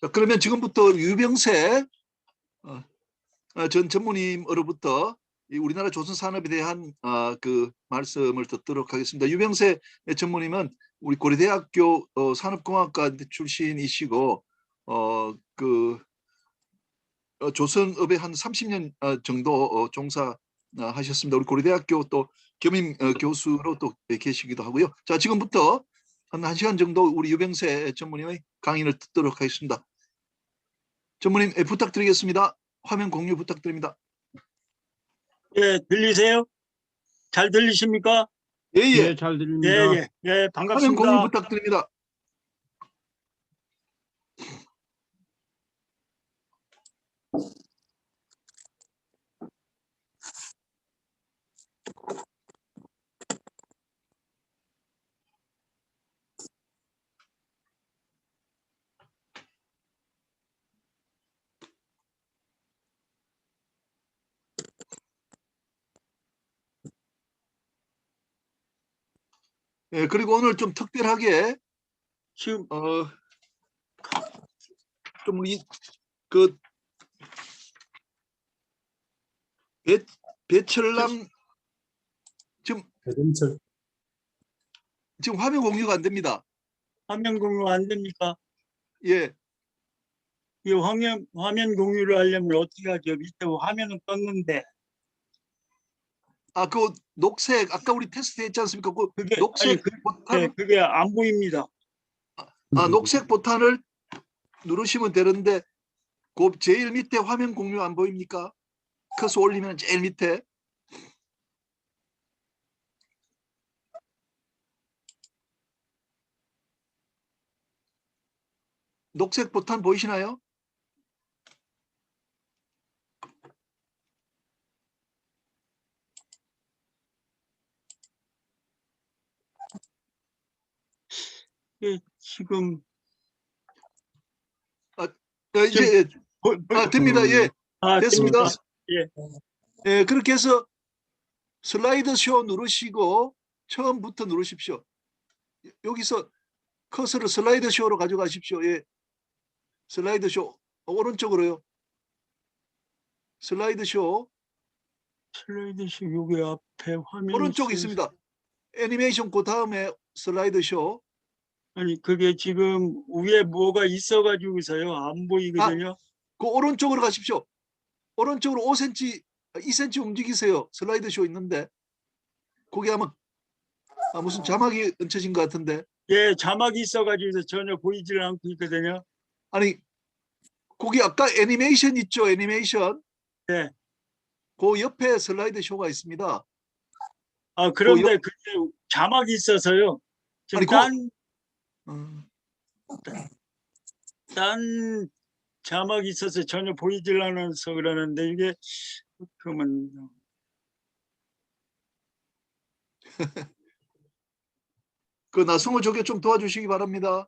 자, 그러면 지금부터 유병세 전 전무님으로부터 우리나라 조선 산업에 대한 그 말씀을 듣도록 하겠습니다. 유병세 전무님은 우리 고려대학교 산업공학과 출신이시고 그 조선업에 한 30년 정도 종사하셨습니다. 우리 고려대학교 또 겸임 교수로 또 계시기도 하고요. 자, 지금부터 한 1시간 정도 우리 유병세 전무님의 강의를 듣도록 하겠습니다. 전무님 부탁드리겠습니다. 화면 공유 부탁드립니다. 예, 들리세요? 잘 들리십니까? 예예. 네, 잘 들립니다. 예, 화면 반갑습니다. 공유 부탁드립니다. 예, 그리고 오늘 좀 특별하게 지금 좀 그 배철남 지금 화면 공유가 안 됩니다. 화면 공유 안 됩니까? 예. 이 화면 공유를 하려면 어떻게 하죠? 밑에 화면은 떴는데. 그 녹색 아까 우리 테스트 했지 않습니까? 그 그게 녹색 보탄 그게 안 보입니다. 녹색 보탄을 누르시면 되는데 그 제일 밑에 화면 공유 안 보입니까? 커서 올리면 제일 밑에 녹색 보탄 보이시나요? 예, 지금 이제 됩니다. 예. 됐습니다. 됩니까? 예. 예, 그렇게 해서 슬라이드 쇼 누르시고 처음부터 누르십시오. 여기서 커서를 슬라이드 쇼로 가져가십시오. 예. 슬라이드 쇼 오른쪽으로요. 슬라이드 쇼 슬라이드 쇼 여기 앞에 화면이 오른쪽에 있습니다. 애니메이션 그 다음에 슬라이드 쇼. 아니 그게 지금 위에 뭐가 있어가지고서요 안 보이거든요. 그 오른쪽으로 가십시오. 오른쪽으로 5cm, 2cm 움직이세요. 슬라이드 쇼 있는데 거기 아마 무슨 자막이 얹혀진 것 같은데. 예, 자막이 있어가지고 전혀 보이질 않고 있거든요. 아니 거기 아까 애니메이션 있죠? 애니메이션. 네. 그 옆에 슬라이드 쇼가 있습니다. 그런데 그게 자막이 있어서요. 지금 딴 자막이 있어서 전혀 보이질 않아서 그러는데 이게 그러면 그 나성호 저게 좀 도와주시기 바랍니다.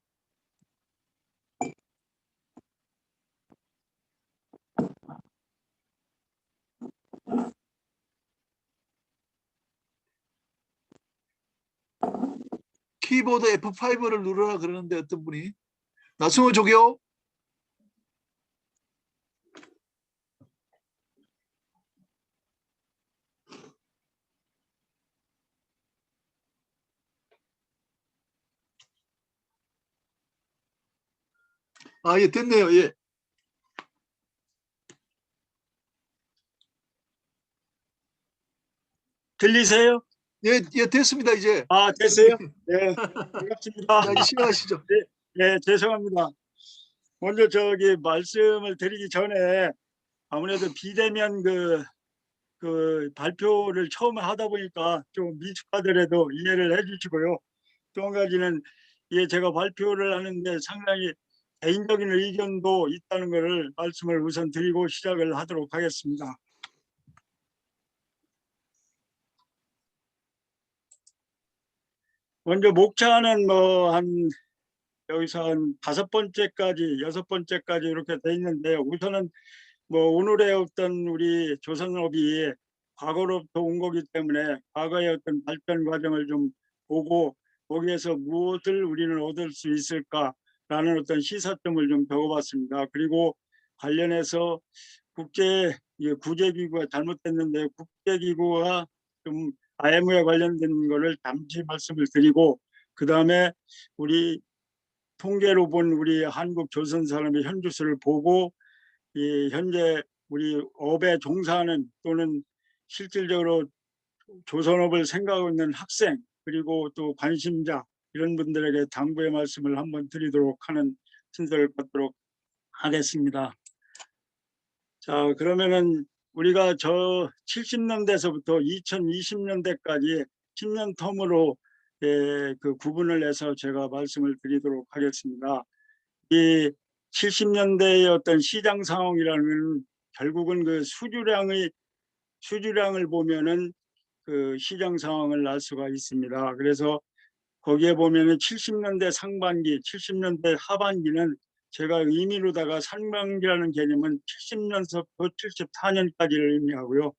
키보드 F5를 누르라 그러는데 어떤 분이 나성호 저기요. 예, 됐네요. 예. 들리세요? 예, 됐습니다. 이제. 됐어요? 네, 반갑습니다. 자, 이제 시작하시죠. 네, 죄송합니다. 먼저 저기 말씀을 드리기 전에 아무래도 비대면 그 발표를 처음 하다 보니까 좀 미숙하더라도 이해를 해주시고요. 또 한 가지는 제가 발표를 하는데 상당히 개인적인 의견도 있다는 것을 말씀을 우선 드리고 시작을 하도록 하겠습니다. 먼저 목차는 여기서 한 5번째까지 6번째까지 이렇게 돼 있는데 우선은 오늘의 어떤 우리 조선업이 과거로부터 온 거기 때문에 과거의 어떤 발전 과정을 좀 보고 거기에서 무엇을 우리는 얻을 수 있을까라는 라는 어떤 시사점을 좀 적어봤습니다. 그리고 관련해서 구제기구가 잘못됐는데 국제기구와 좀 IMF에 관련된 거를 잠시 말씀을 드리고, 그 다음에 우리 통계로 본 우리 한국 조선 사람의 현주수를 보고 이 현재 우리 업에 종사하는 또는 실질적으로 조선업을 생각하고 있는 학생 그리고 또 관심자 이런 분들에게 당부의 말씀을 한번 드리도록 하는 순서를 갖도록 하겠습니다. 자, 그러면은 우리가 저 70년대서부터 2020년대까지 10년 텀으로 그 구분을 해서 제가 말씀을 드리도록 하겠습니다. 이 70년대의 어떤 시장 상황이라는 결국은 그 수주량을 보면은 그 시장 상황을 알 수가 있습니다. 그래서 거기에 보면은 70년대 상반기, 70년대 하반기는 제가 의미로다가 상반기라는 개념은 70년서부터 74년까지를 의미하고요.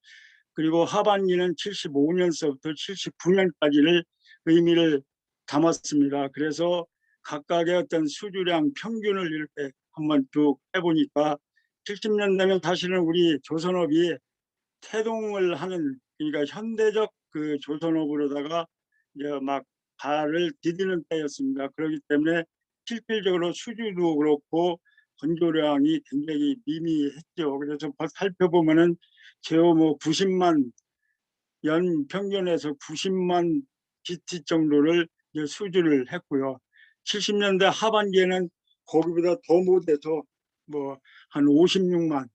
그리고 하반기는 75년서부터 79년까지를 의미를 담았습니다. 그래서 각각의 어떤 수주량 평균을 이렇게 한번 쭉 해보니까 70년대는 사실은 우리 조선업이 태동을 하는, 그러니까 현대적 그 조선업으로다가 이제 막 발을 디디는 때였습니다. 그렇기 때문에 실질적으로 수주도 그렇고 건조량이 굉장히 미미했죠. 그래서 살펴보면은 제어 뭐 90만 연 평균에서 90만 GT 정도를 이제 수주를 했고요. 70년대 하반기에는 거기보다 더 못해서 뭐 한 56만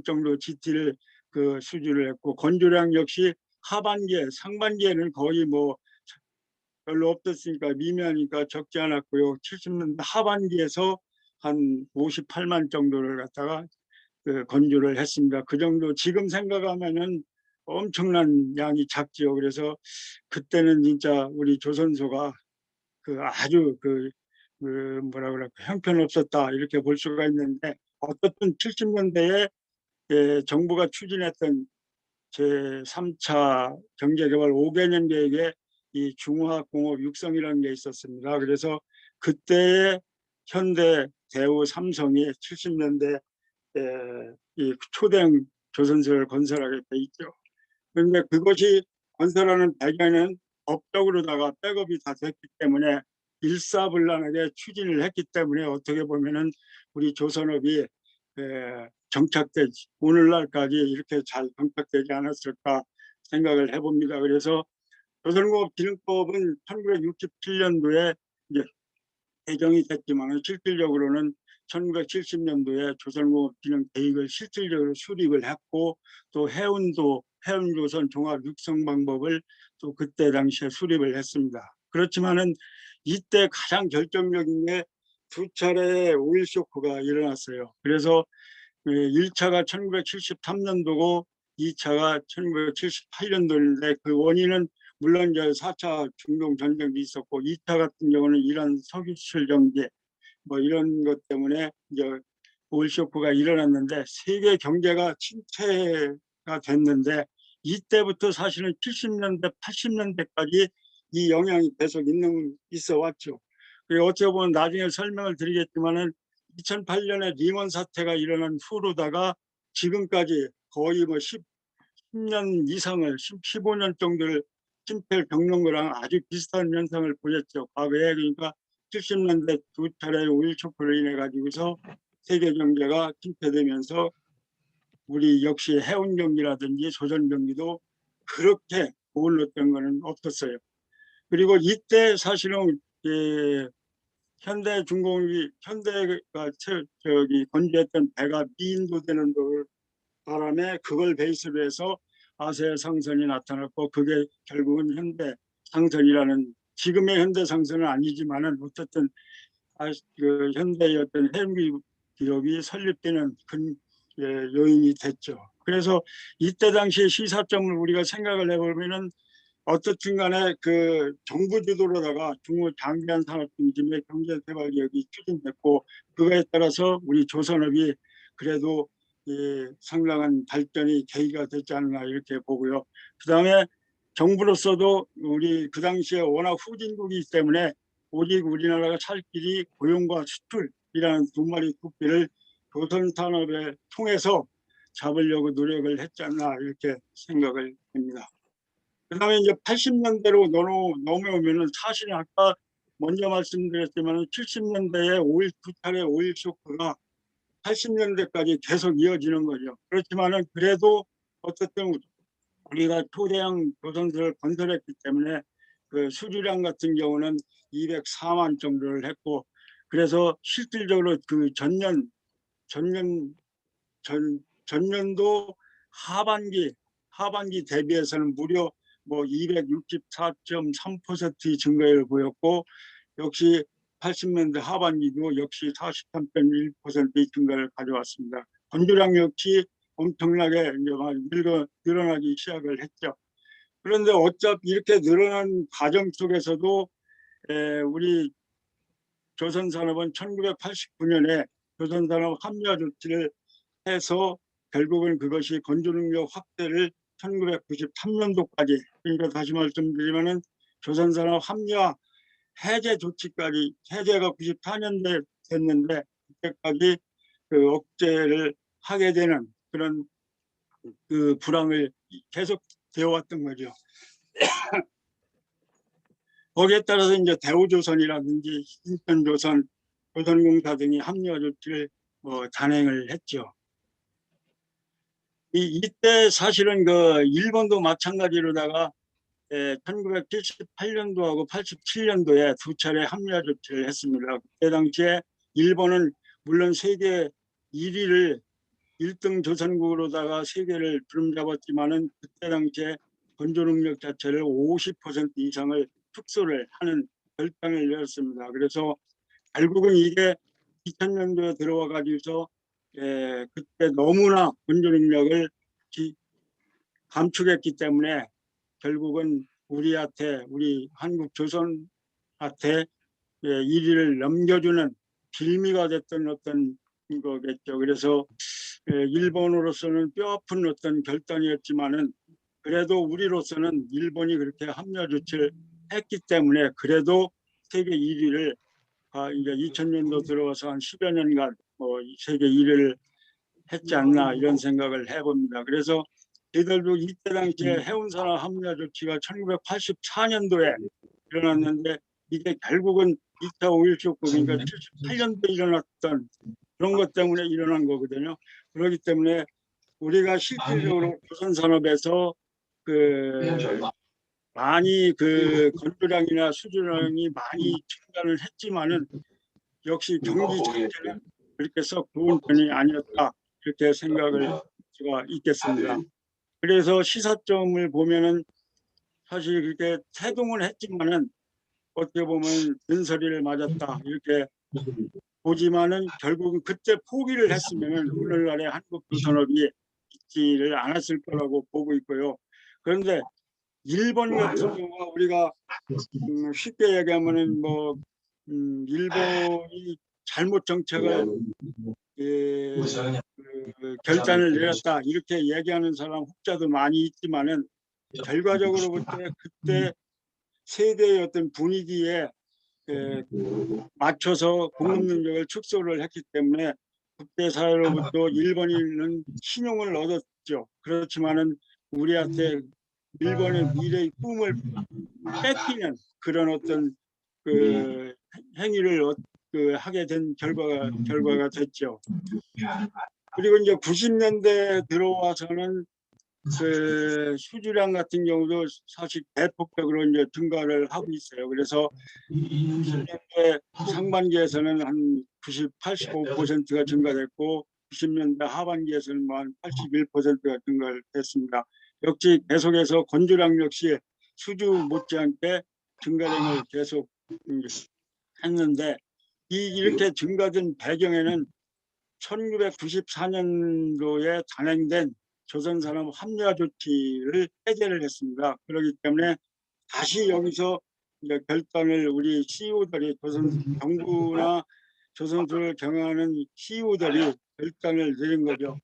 정도 GT를 그 수주를 했고, 건조량 역시 하반기에 상반기에는 거의 뭐 별로 없었으니까 미미하니까 적지 않았고요. 70년대 하반기에서 한 58만 정도를 갖다가 그 건조를 했습니다. 그 정도 지금 생각하면은 엄청난 양이 작지요. 그래서 그때는 진짜 우리 조선소가 그 아주 그 뭐라 그럴까 형편없었다 이렇게 볼 수가 있는데, 어떻든 70년대에 정부가 추진했던 제3차 경제개발 5개년 계획에 이 중화공업 육성이라는 게 있었습니다. 그래서 그때의 현대, 대우, 삼성이 70년대 이 초대형 조선소를 건설하게 돼 있죠. 그런데 그것이 건설하는 배경에는 법적으로다가 백업이 다 됐기 때문에 일사불란하게 추진을 했기 때문에 어떻게 보면은 우리 조선업이 정착되지 오늘날까지 이렇게 잘 정착되지 않았을까 생각을 해봅니다. 그래서 조선공업기능법은 1967년도에 이제 개정이 됐지만 실질적으로는 1970년도에 조선공업기능계획을 실질적으로 수립을 했고, 또 해운조선 종합육성방법을 또 그때 당시에 수립을 했습니다. 그렇지만은 이때 가장 결정적인 게 두 차례의 오일 쇼크가 일어났어요. 그래서 1차가 1973년도고 2차가 1978년도인데 그 원인은 물론 이제 4차 중동 전쟁도 있었고, 2차 같은 경우는 이란 석유 수출 정제 뭐 이런 것 때문에 이제 오일 쇼크가 일어났는데 세계 경제가 침체가 됐는데, 이때부터 사실은 70년대, 80년대까지 이 영향이 계속 있어 왔죠. 그리고 어찌 보면 나중에 설명을 드리겠지만은 2008년에 리먼 사태가 일어난 후로다가 지금까지 거의 뭐 10년 이상을 15년 정도를 침체를 겪는 거랑 아주 비슷한 현상을 보였죠. 과거에. 그러니까 70년대 두 차례의 오일 쇼크로 인해 가지고서 세계 경제가 침체되면서 우리 역시 해운 경기라든지 조선 경기도 그렇게 오르렀던 것은 없었어요. 그리고 이때 사실은 현대가 건조했던 배가 미인도되는 바람에 그걸 베이스로 해서 아세 상선이 나타났고, 그게 결국은 현대 상선이라는, 지금의 현대 상선은 아니지만은 어쨌든 그 현대의 어떤 해운 기업이 설립되는 큰 요인이 됐죠. 그래서 이때 당시 시사점을 우리가 생각을 해보면은 어떻든 간에 그 정부 주도로다가 중후장기한 산업 중심의 경제개발계획이 추진됐고, 그거에 따라서 우리 조선업이 그래도 상당한 발전이 계기가 됐지 않나 이렇게 보고요. 그 다음에 정부로서도 우리 그 당시에 워낙 후진국이기 때문에 오직 우리나라가 살 길이 고용과 수출이라는 두 마리 토끼를 조선 산업을 통해서 잡으려고 노력을 했지 않나 이렇게 생각을 합니다. 그다음에 이제 80년대로 넘어오면은 사실 아까 먼저 말씀드렸지만 70년대에 두 차례 오일 쇼크가 80년대까지 계속 이어지는 거죠. 그렇지만은 그래도 어쨌든 우리가 초대형 조선소를 건설했기 때문에 그 수주량 같은 경우는 204만 정도를 했고, 그래서 실질적으로 그 전년도 하반기 대비해서는 무려 뭐 264.3%의 증가율을 보였고, 역시 80년대 하반기도 역시 43.1%의 증가를 가져왔습니다. 건조량 역시 엄청나게 이제 막 늘어나기 시작을 했죠. 그런데 어차피 이렇게 늘어난 과정 속에서도 우리 조선산업은 1989년에 조선산업 합리화 조치를 해서 결국은 그것이 건조능력 확대를 1993년도까지, 그러니까 다시 말씀드리면은 조선산업 합리화 해제 조치까지, 해제가 94년도에 됐는데 그때까지 그 억제를 하게 되는 그런 그 불황을 계속 되어왔던 거죠. 거기에 따라서 이제 대우조선이라든지 인천조선, 조선공사 등이 합리화 조치를 단행을 했죠. 이때 사실은 그 일본도 마찬가지로다가 1978년도하고 87년도에 두 차례 합리화 조치를 했습니다. 그때 당시에 일본은 물론 세계 1위를 1등 조선국으로다가 세계를 주름잡았지만은 그때 당시에 건조 능력 자체를 50% 이상을 축소를 하는 결단을 내렸습니다. 그래서 결국은 이게 2000년도에 들어와 가지고서 그때 너무나 건조 능력을 감축했기 때문에 결국은 우리 한국 조선한테 1위를 넘겨주는 빌미가 됐던 어떤 거겠죠. 그래서 일본으로서는 뼈아픈 어떤 결단이었지만은 그래도 우리로서는 일본이 그렇게 합리화 조치를 했기 때문에 그래도 세계 1위를 이제 2000년도 들어와서 한 10여 년간 세계 1위를 했지 않나 이런 생각을 해봅니다. 그래서 저희들도 이때 당시에 해운산업 합리화 조치가 1984년도에 일어났는데 이게 결국은 2차 오일 쇼크, 그러니까 78년도에 일어났던 그런 것 때문에 일어난 거거든요. 그렇기 때문에 우리가 실질적으로 조선 산업에서 많이 건조량이나 수주량이 많이 증가를 했지만은 역시 경기 자체는 그렇게 썩 좋은 편이 아니었다 이렇게 생각을 수가 있겠습니다. 그래서 시사점을 보면은 사실 그렇게 태동을 했지만은 어떻게 보면 된소리를 맞았다 이렇게 보지만은 결국은 그때 포기를 했으면은 오늘날의 한국 조선업이 있지를 않았을 거라고 보고 있고요. 그런데 일본 같은 경우가 우리가 쉽게 얘기하면은 일본이 잘못 정책을 결단을 내렸다 이렇게 얘기하는 사람 혹자도 많이 있지만은 결과적으로 볼 때 그때 세계의 어떤 분위기에 맞춰서 공급 능력을 축소를 했기 때문에 국제사회로부터 일본인은 신용을 얻었죠. 그렇지만은 우리한테 일본의 미래의 꿈을 뺏기는 그런 어떤 행위를 하게 된 결과가 됐죠. 그리고 이제 90년대 들어와서는 수주량 같은 경우도 사실 대폭적으로 이제 증가를 하고 있어요. 그래서 90년대 상반기에서는 한 85%가 증가됐고 90년대 하반기에서는 한 81%가 증가됐습니다. 역시 계속해서 건조량 역시 수주 못지않게 증가량을 계속 했는데 이렇게 증가된 배경에는 1994년도에 단행된 조선산업 합리화 조치를 해제를 했습니다. 그렇기 때문에 다시 여기서 이제 결단을 우리 CEO들이 정부나 조선소를 경영하는 CEO들이 결단을 내린 거죠.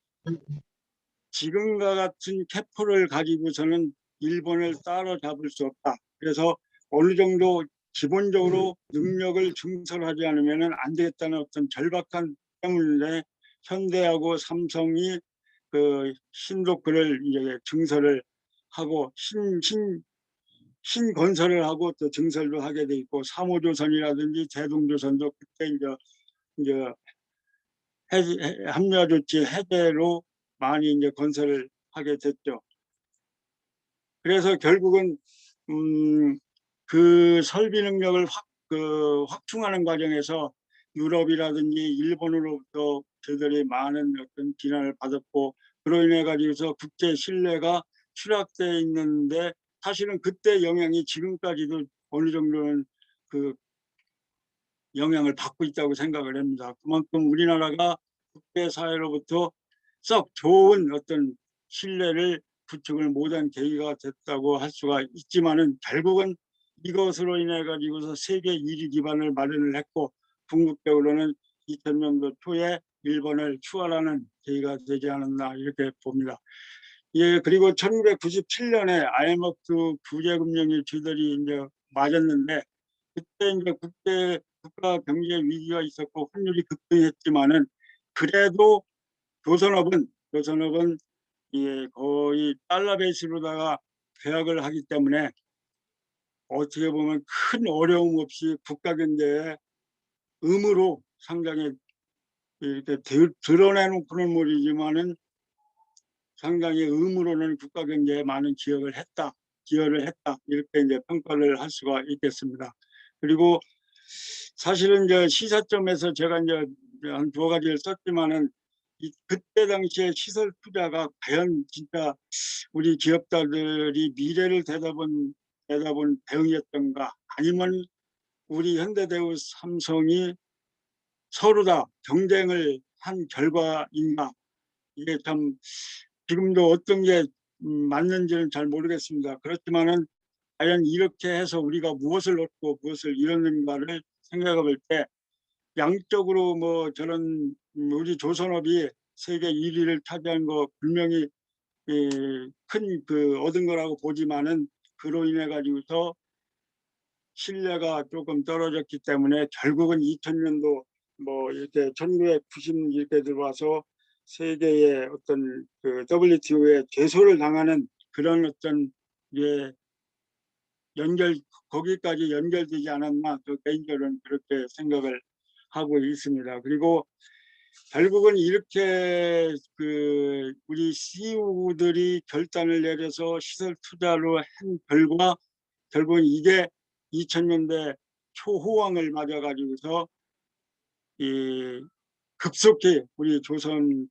지금과 같은 캐포를 가지고서는 일본을 따라잡을 수 없다. 그래서 어느 정도 기본적으로 능력을 증설하지 않으면 안 되겠다는 어떤 절박한 때문에 현대하고 삼성이 그 신도크를 이제 증설을 하고 신건설을 하고 또 증설도 하게 돼 있고, 3호조선이라든지 대동조선도 그때 이제 합리화조치 해제로 많이 이제 건설을 하게 됐죠. 그래서 결국은 그 설비 능력을 확충하는 과정에서 유럽이라든지 일본으로부터 저들이 많은 어떤 비난을 받았고, 그로 인해 가지고서 국제 신뢰가 추락돼 있는데, 사실은 그때 영향이 지금까지도 어느 정도는 그 영향을 받고 있다고 생각을 합니다. 그만큼 우리나라가 국제사회로부터 썩 좋은 어떤 신뢰를 구축을 못한 계기가 됐다고 할 수가 있지만은, 결국은 이것으로 인해 가지고서 세계 1위 기반을 마련을 했고, 궁극적으로는 2000년도 초에 일본을 추월하는 계기가 되지 않았나 이렇게 봅니다. 예, 그리고 1997년에 IMF 구제금융이 저희들이 이제 맞았는데, 그때 이제 국가 경제 위기가 있었고 환율이 급등했지만은, 그래도 조선업은 예, 거의 달러 베이스로다가 계약을 하기 때문에 어떻게 보면 큰 어려움 없이 국가 경제에 의무로 상당히 이렇게 드러내놓고는 모르지만은 상당히 의무로는 국가 경제에 많은 기여를 했다 이렇게 이제 평가를 할 수가 있겠습니다. 그리고 사실은 이제 시사점에서 제가 이제 한 두 가지를 썼지만은, 그때 당시에 시설 투자가 과연 진짜 우리 기업가들이 미래를 내다본 대응이었던가, 아니면 우리 현대대우 삼성이 서로 다 경쟁을 한 결과인가, 이게 참 지금도 어떤 게 맞는지는 잘 모르겠습니다. 그렇지만은 과연 이렇게 해서 우리가 무엇을 얻고 무엇을 잃었는가를 생각해 볼 때, 양적으로 뭐 저는 우리 조선업이 세계 1위를 차지한 거 분명히 큰 얻은 거라고 보지만은, 그로 인해 가지고서 신뢰가 조금 떨어졌기 때문에 결국은 2000년도 뭐 이렇게 1990 이렇게 들어와서 세계의 어떤 그 WTO에 제소를 당하는 그런 어떤 예 거기까지 연결되지 않았나, 개인적으로는 그렇게 생각을 하고 있습니다. 그리고 결국은 이렇게 우리 CEO들이 결단을 내려서 시설 투자로 한 결과, 결국은 이게 2000년대 초호황을 맞아 가지고서 급속히 우리 조선이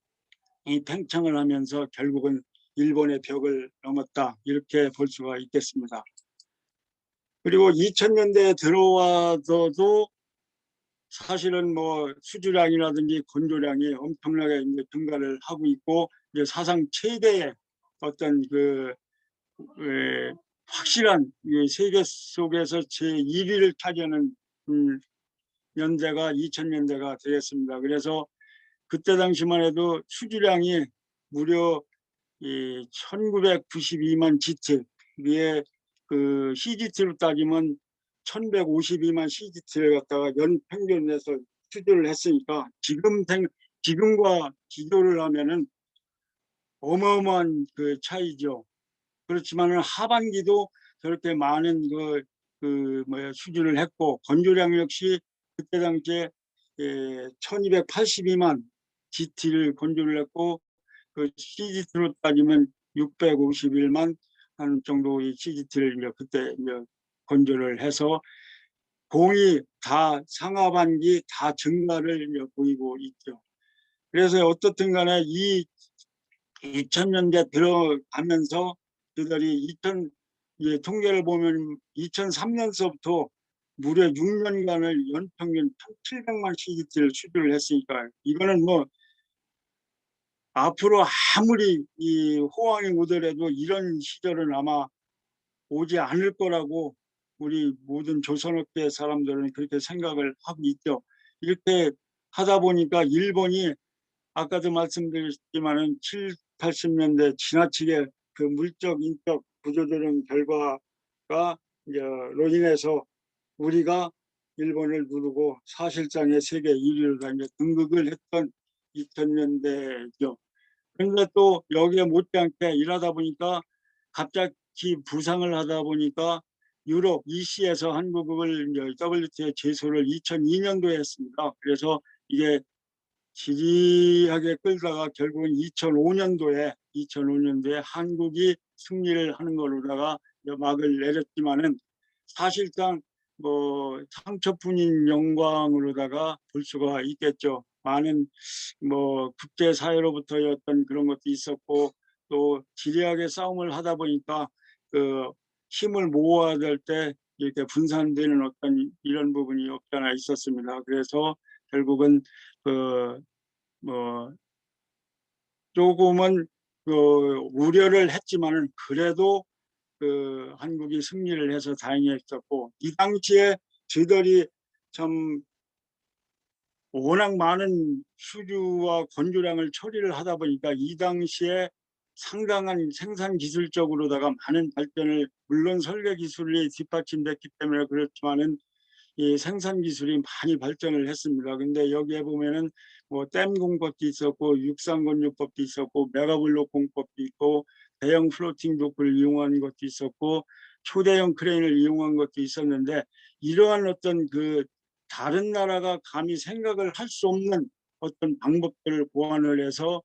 팽창을 하면서 결국은 일본의 벽을 넘었다 이렇게 볼 수가 있겠습니다. 그리고 2000년대에 들어와서도 사실은 뭐 수주량이라든지 건조량이 엄청나게 이제 증가를 하고 있고, 이제 사상 최대의 어떤 확실한 세계 속에서 제 1위를 차지하는 연대가 2000년대가 되겠습니다. 그래서 그때 당시만 해도 수주량이 무려 1992만 GT, 위에 CGT로 따지면 1152만 CGT를 갖다가 연 평균에서 수주를 했으니까, 지금과 비교를 하면은 어마어마한 차이죠. 그렇지만은 하반기도 저렇게 많은 수주를 했고, 건조량 역시 그때 당시에 1282만 GT를 건조를 했고, CGT로 따지면 651만 한 정도의 CGT를 이제 그때 이제 건조를 해서 공이 다 상하반기 다 증가를 이제 보이고 있죠. 그래서 어떻든 간에 이 2000년대 들어가면서 그들이 통계를 보면 2003년서부터 무려 6년간을 연평균 1700만 CGT를 수주를 했으니까, 이거는 뭐 앞으로 아무리 이 호황이 오더라도 이런 시절은 아마 오지 않을 거라고 우리 모든 조선업계 사람들은 그렇게 생각을 하고 있죠. 이렇게 하다 보니까 일본이 아까도 말씀드렸지만은 7, 80년대 지나치게 물적, 인적 구조조정 결과가 이제로 인해서 우리가 일본을 누르고 사실상의 세계 1위로 이제 등극을 했던 2000년대죠. 그런데 또 여기에 못지않게 일하다 보니까 갑자기 부상을 하다 보니까 유럽 EC에서 한국을 이제 WTO에 제소를 2002년도에 했습니다. 그래서 이게 지리하게 끌다가 결국은 2005년도에 한국이 승리를 하는 걸로다가 막을 내렸지만은 사실상 뭐 상처뿐인 영광으로다가 볼 수가 있겠죠. 많은 뭐 국제사회로부터의 어떤 그런 것도 있었고 또 지리하게 싸움을 하다 보니까 그 힘을 모아야 될 때 이렇게 분산되는 어떤 이런 부분이 없지 않아 있었습니다. 그래서 결국은 뭐 조금은 우려를 했지만은 그래도 한국이 승리를 해서 다행했었고 이 당시에 저희들이 참 워낙 많은 수주와 건조량을 처리를 하다 보니까 이 당시에 상당한 생산 기술적으로다가 많은 발전을 물론 설계 기술이 뒷받침됐기 때문에 그렇지만은 이 생산 기술이 많이 발전을 했습니다. 근데 여기에 보면은 뭐 댐 공법도 있었고 육상 건조법도 있었고 메가블록 공법도 있고 대형 플로팅 도크를 이용한 것도 있었고 초대형 크레인을 이용한 것도 있었는데 이러한 어떤 다른 나라가 감히 생각을 할 수 없는 어떤 방법들을 고안을 해서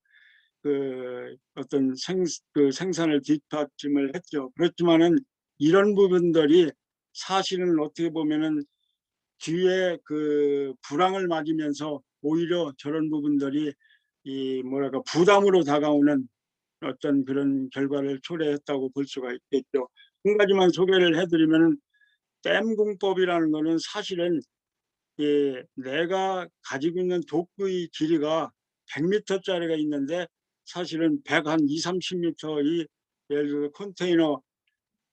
어떤 생산을 뒷받침을 했죠. 그렇지만은 이런 부분들이 사실은 어떻게 보면은 뒤에 불황을 맞으면서 오히려 저런 부분들이 이 뭐랄까 부담으로 다가오는 어떤 그런 결과를 초래했다고 볼 수가 있겠죠. 한 가지만 소개를 해드리면 댐 공법이라는 거는 사실은 내가 가지고 있는 도구의 길이가 100m짜리가 있는데 사실은 100한 30m의 예를 들어 컨테이너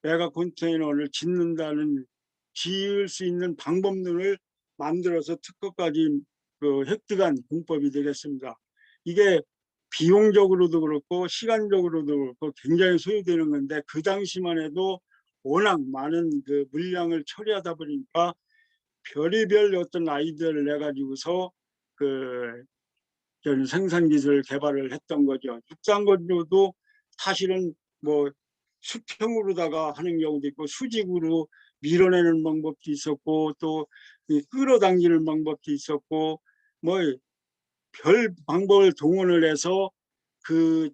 메가 컨테이너를 지을 수 있는 방법론을 만들어서 특허까지 획득한 공법이 되겠습니다. 이게 비용적으로도 그렇고 시간적으로도 그렇고 굉장히 소요되는 건데 그 당시만 해도 워낙 많은 물량을 처리하다 보니까 별의별 어떤 아이디어를 내 가지고서 생산 기술 개발을 했던 거죠. 육상 건조도 사실은 뭐 수평으로다가 하는 경우도 있고 수직으로 밀어내는 방법도 있었고 또 끌어당기는 방법도 있었고 뭐 별 방법을 동원을 해서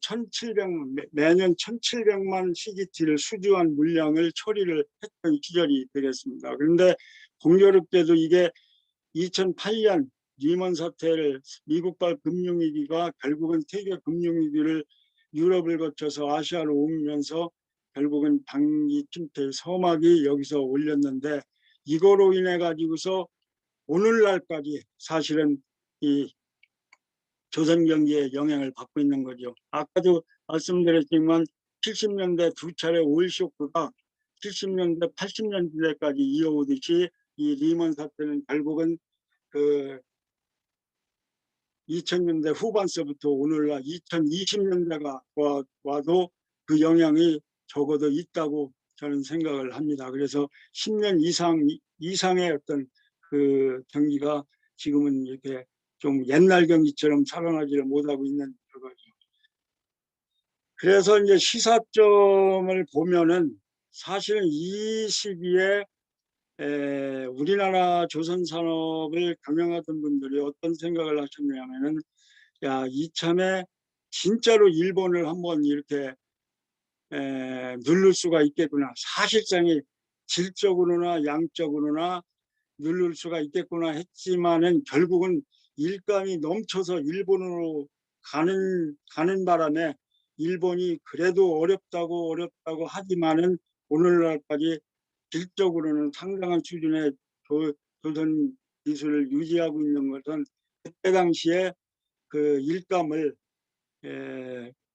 1700 매년 1700만 CGT를 수주한 물량을 처리를 했던 시절이 되겠습니다. 그런데 공교롭게도 이게 2008년 리먼 사태를 미국발 금융위기가 결국은 세계 금융위기를 유럽을 거쳐서 아시아로 옮으면서 결국은 방위 침체의 서막이 여기서 올렸는데 이거로 인해 가지고서 오늘날까지 사실은 이 조선 경기에 영향을 받고 있는 거죠. 아까도 말씀드렸지만 70년대 두 차례 오일 쇼크가 70년대, 80년대까지 이어오듯이 이 리먼 사태는 결국은 2000년대 후반서부터 오늘날 2020년대가 와도 그 영향이 적어도 있다고 저는 생각을 합니다. 그래서 10년 이상의 어떤 경기가 지금은 이렇게 좀 옛날 경기처럼 살아나지를 못하고 있는 거죠. 그래서 이제 시사점을 보면은 사실은 이 시기에 우리나라 조선 산업을 경영하던 분들이 어떤 생각을 하셨냐면은 야, 이참에 진짜로 일본을 한번 이렇게 누를 수가 있겠구나. 사실상의 질적으로나 양적으로나 누를 수가 있겠구나 했지만은 결국은 일감이 넘쳐서 일본으로 가는 바람에 일본이 그래도 어렵다고 하지만은 오늘날까지 질적으로는 상당한 수준의 조선 기술을 유지하고 있는 것은 그때 당시에 일감을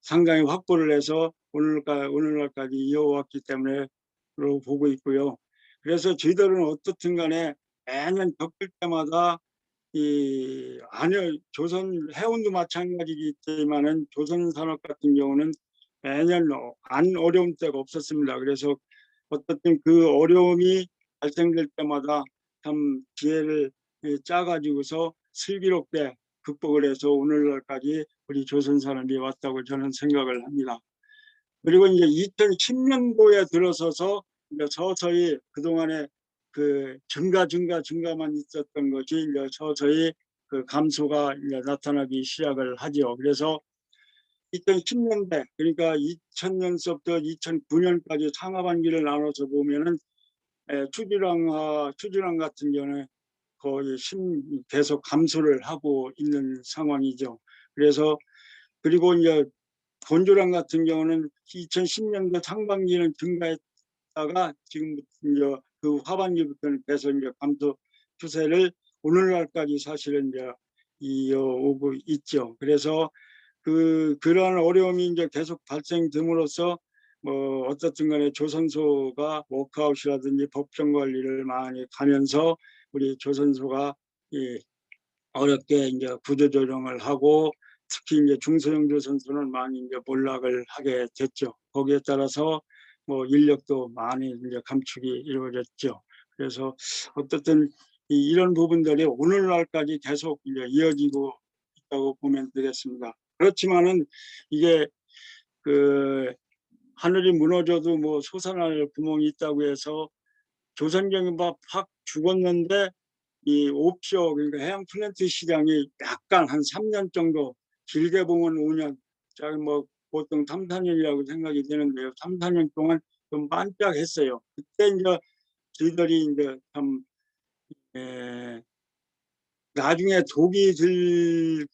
상당히 확보를 해서 오늘날까지 이어왔기 때문에 그러고 보고 있고요. 그래서 저희들은 어떻든 간에 매년 겪을 때마다 조선 해운도 마찬가지이지만은 조선 산업 같은 경우는 매년 안 어려운 때가 없었습니다. 그래서 어떻든 그 어려움이 발생될 때마다 참 기회를 짜가지고서 슬기롭게 극복을 해서 오늘날까지 우리 조선 사람이 왔다고 저는 생각을 합니다. 그리고 이제 2010년도에 들어서서 이제 서서히 그동안에 그 증가만 있었던 것이 이제 서서히 그 감소가 이제 나타나기 시작을 하죠. 그래서 2010년대 그러니까 2000년서부터 2009년까지 상하반기를 나눠서 보면은 추진왕 같은 경우는 거의 계속 감소를 하고 있는 상황이죠. 그래서 그리고 이제 곤조랑 같은 경우는 2010년도 상반기는 증가했다가 지금 이제 그 하반기부터는 계속 이제 감소 추세를 오늘날까지 사실은 이제 이어오고 있죠. 그래서 그러한 어려움이 이제 계속 발생됨으로써 뭐 어떻든 간에 조선소가 워크아웃이라든지 법정 관리를 많이 가면서 우리 조선소가 어렵게 이제 구조조정을 하고 특히 이제 중소형 조선소는 많이 이제 몰락을 하게 됐죠. 거기에 따라서 뭐 인력도 많이 이제 감축이 이루어졌죠. 그래서 어떻든 이런 부분들이 오늘날까지 계속 이제 이어지고 있다고 보면 되겠습니다. 그렇지만은 이게 그 하늘이 무너져도 뭐 솟아날 구멍이 있다고 해서 조선경유밥 확 죽었는데 이 옵쇼 그러니까 해양 플랜트 시장이 약간 한 3년 정도 길게 보면 5년 뭐 보통 3, 4년이라고 생각이 되는데요. 3, 4년 동안 좀 반짝했어요. 그때 이제 저희들이 이제 참 나중에 독이 들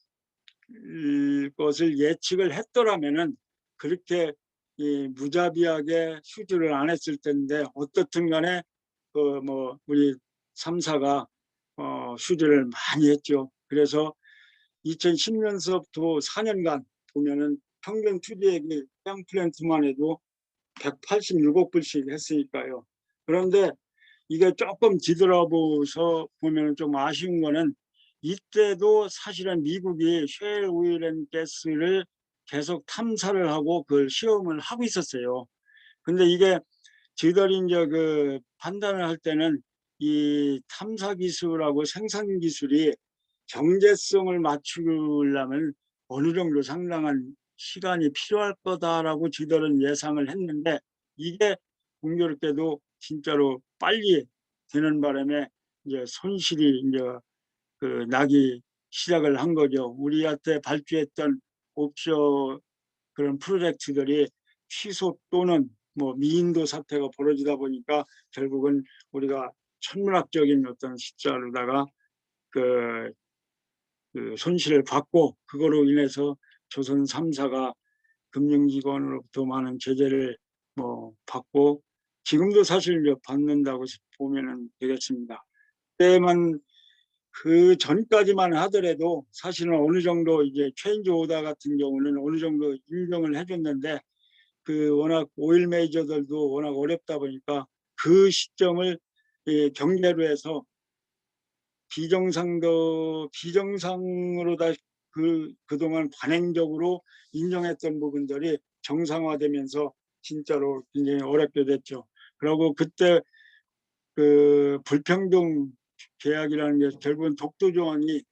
것을 예측을 했더라면은 그렇게 무자비하게 수주를 안 했을 텐데 어떻든 간에 그 뭐 우리 3사가 수주를 많이 했죠. 그래서 2010년서부터 4년간 보면은 평균 투자액이 해양 플랜트만 해도 186억 불씩 했으니까요. 그런데 이게 조금 뒤돌아보서 보면 좀 아쉬운 거는 이때도 사실은 미국이 셰일 오일 앤 가스를 계속 탐사를 하고 그걸 시험을 하고 있었어요. 근데 이게 저희들이 이제 그 판단을 할 때는 이 탐사 기술하고 생산 기술이 경제성을 맞추려면 어느 정도 상당한 시간이 필요할 거다라고 저희들은 예상을 했는데 이게 공교롭게도 진짜로 빨리 되는 바람에 이제 손실이 이제 그 나기 시작을 한 거죠. 우리한테 발주했던 옵션 그런 프로젝트들이 취소 또는 뭐 미인도 사태가 벌어지다 보니까 결국은 우리가 천문학적인 어떤 숫자로다가 그 손실을 받고 그거로 인해서 조선 3사가 금융기관으로부터 많은 제재를 뭐 받고 지금도 사실 이제 받는다고 보면은 되겠습니다. 그때만 그 전까지만 하더라도 사실은 어느 정도 이제 체인지 오더 같은 경우는 어느 정도 인정을 해줬는데 그 워낙 오일 메이저들도 워낙 어렵다 보니까 그 시점을 경계로 해서 비정상으로 다 그동안 관행적으로 인정했던 부분들이 정상화되면서 진짜로 굉장히 어렵게 됐죠. 그리고 그때 그 불평등 계약이라는 게 결국은 독도 조항이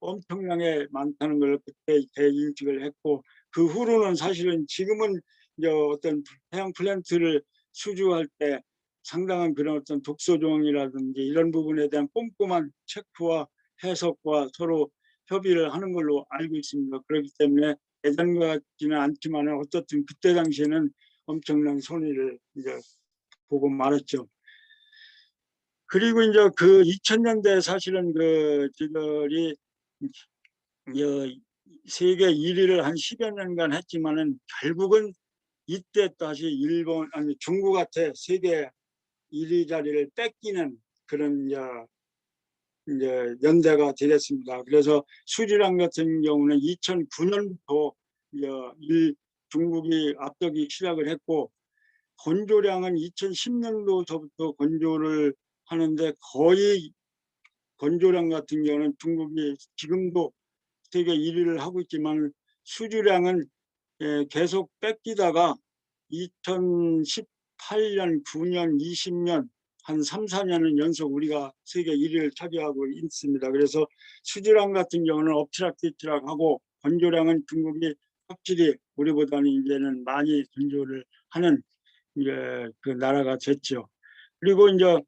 엄청나게 많다는 걸 그때 대인식을 했고 그 후로는 사실은 지금은 이제 어떤 해양 플랜트를 수주할 때 상당한 그런 어떤 독소 조항이라든지 이런 부분에 대한 꼼꼼한 체크와 해석과 서로 협의를 하는 걸로 알고 있습니다. 그렇기 때문에 예전 같지는 않지만 어떻든 그때 당시에는 엄청난 손해를 이제 보고 말았죠. 그리고 이제 그 2000년대 사실은 그 저들이 세계 1위를 한 10여 년간 했지만은 결국은 이때 다시 일본 아니 중국한테 세계 1위 자리를 뺏기는 그런 이제 연대가 되겠습니다. 그래서 수리랑 같은 경우는 2009년부터 중국이 앞서기 시작을 했고 건조량은 2010년도서부터 건조를 하는데 거의 건조량 같은 경우는 중국이 지금도 세계 1위를 하고 있지만 수주량은 계속 뺏기다가 2018년, 9년, 20년 한 3, 4년은 연속 우리가 세계 1위를 차지하고 있습니다. 그래서 수질량 같은 경우는 엎치락뒤치락하고 건조량은 중국이 확실히 우리보다는 이제는 많이 건조를 하는 이제 그 나라가 됐죠. 그리고 이제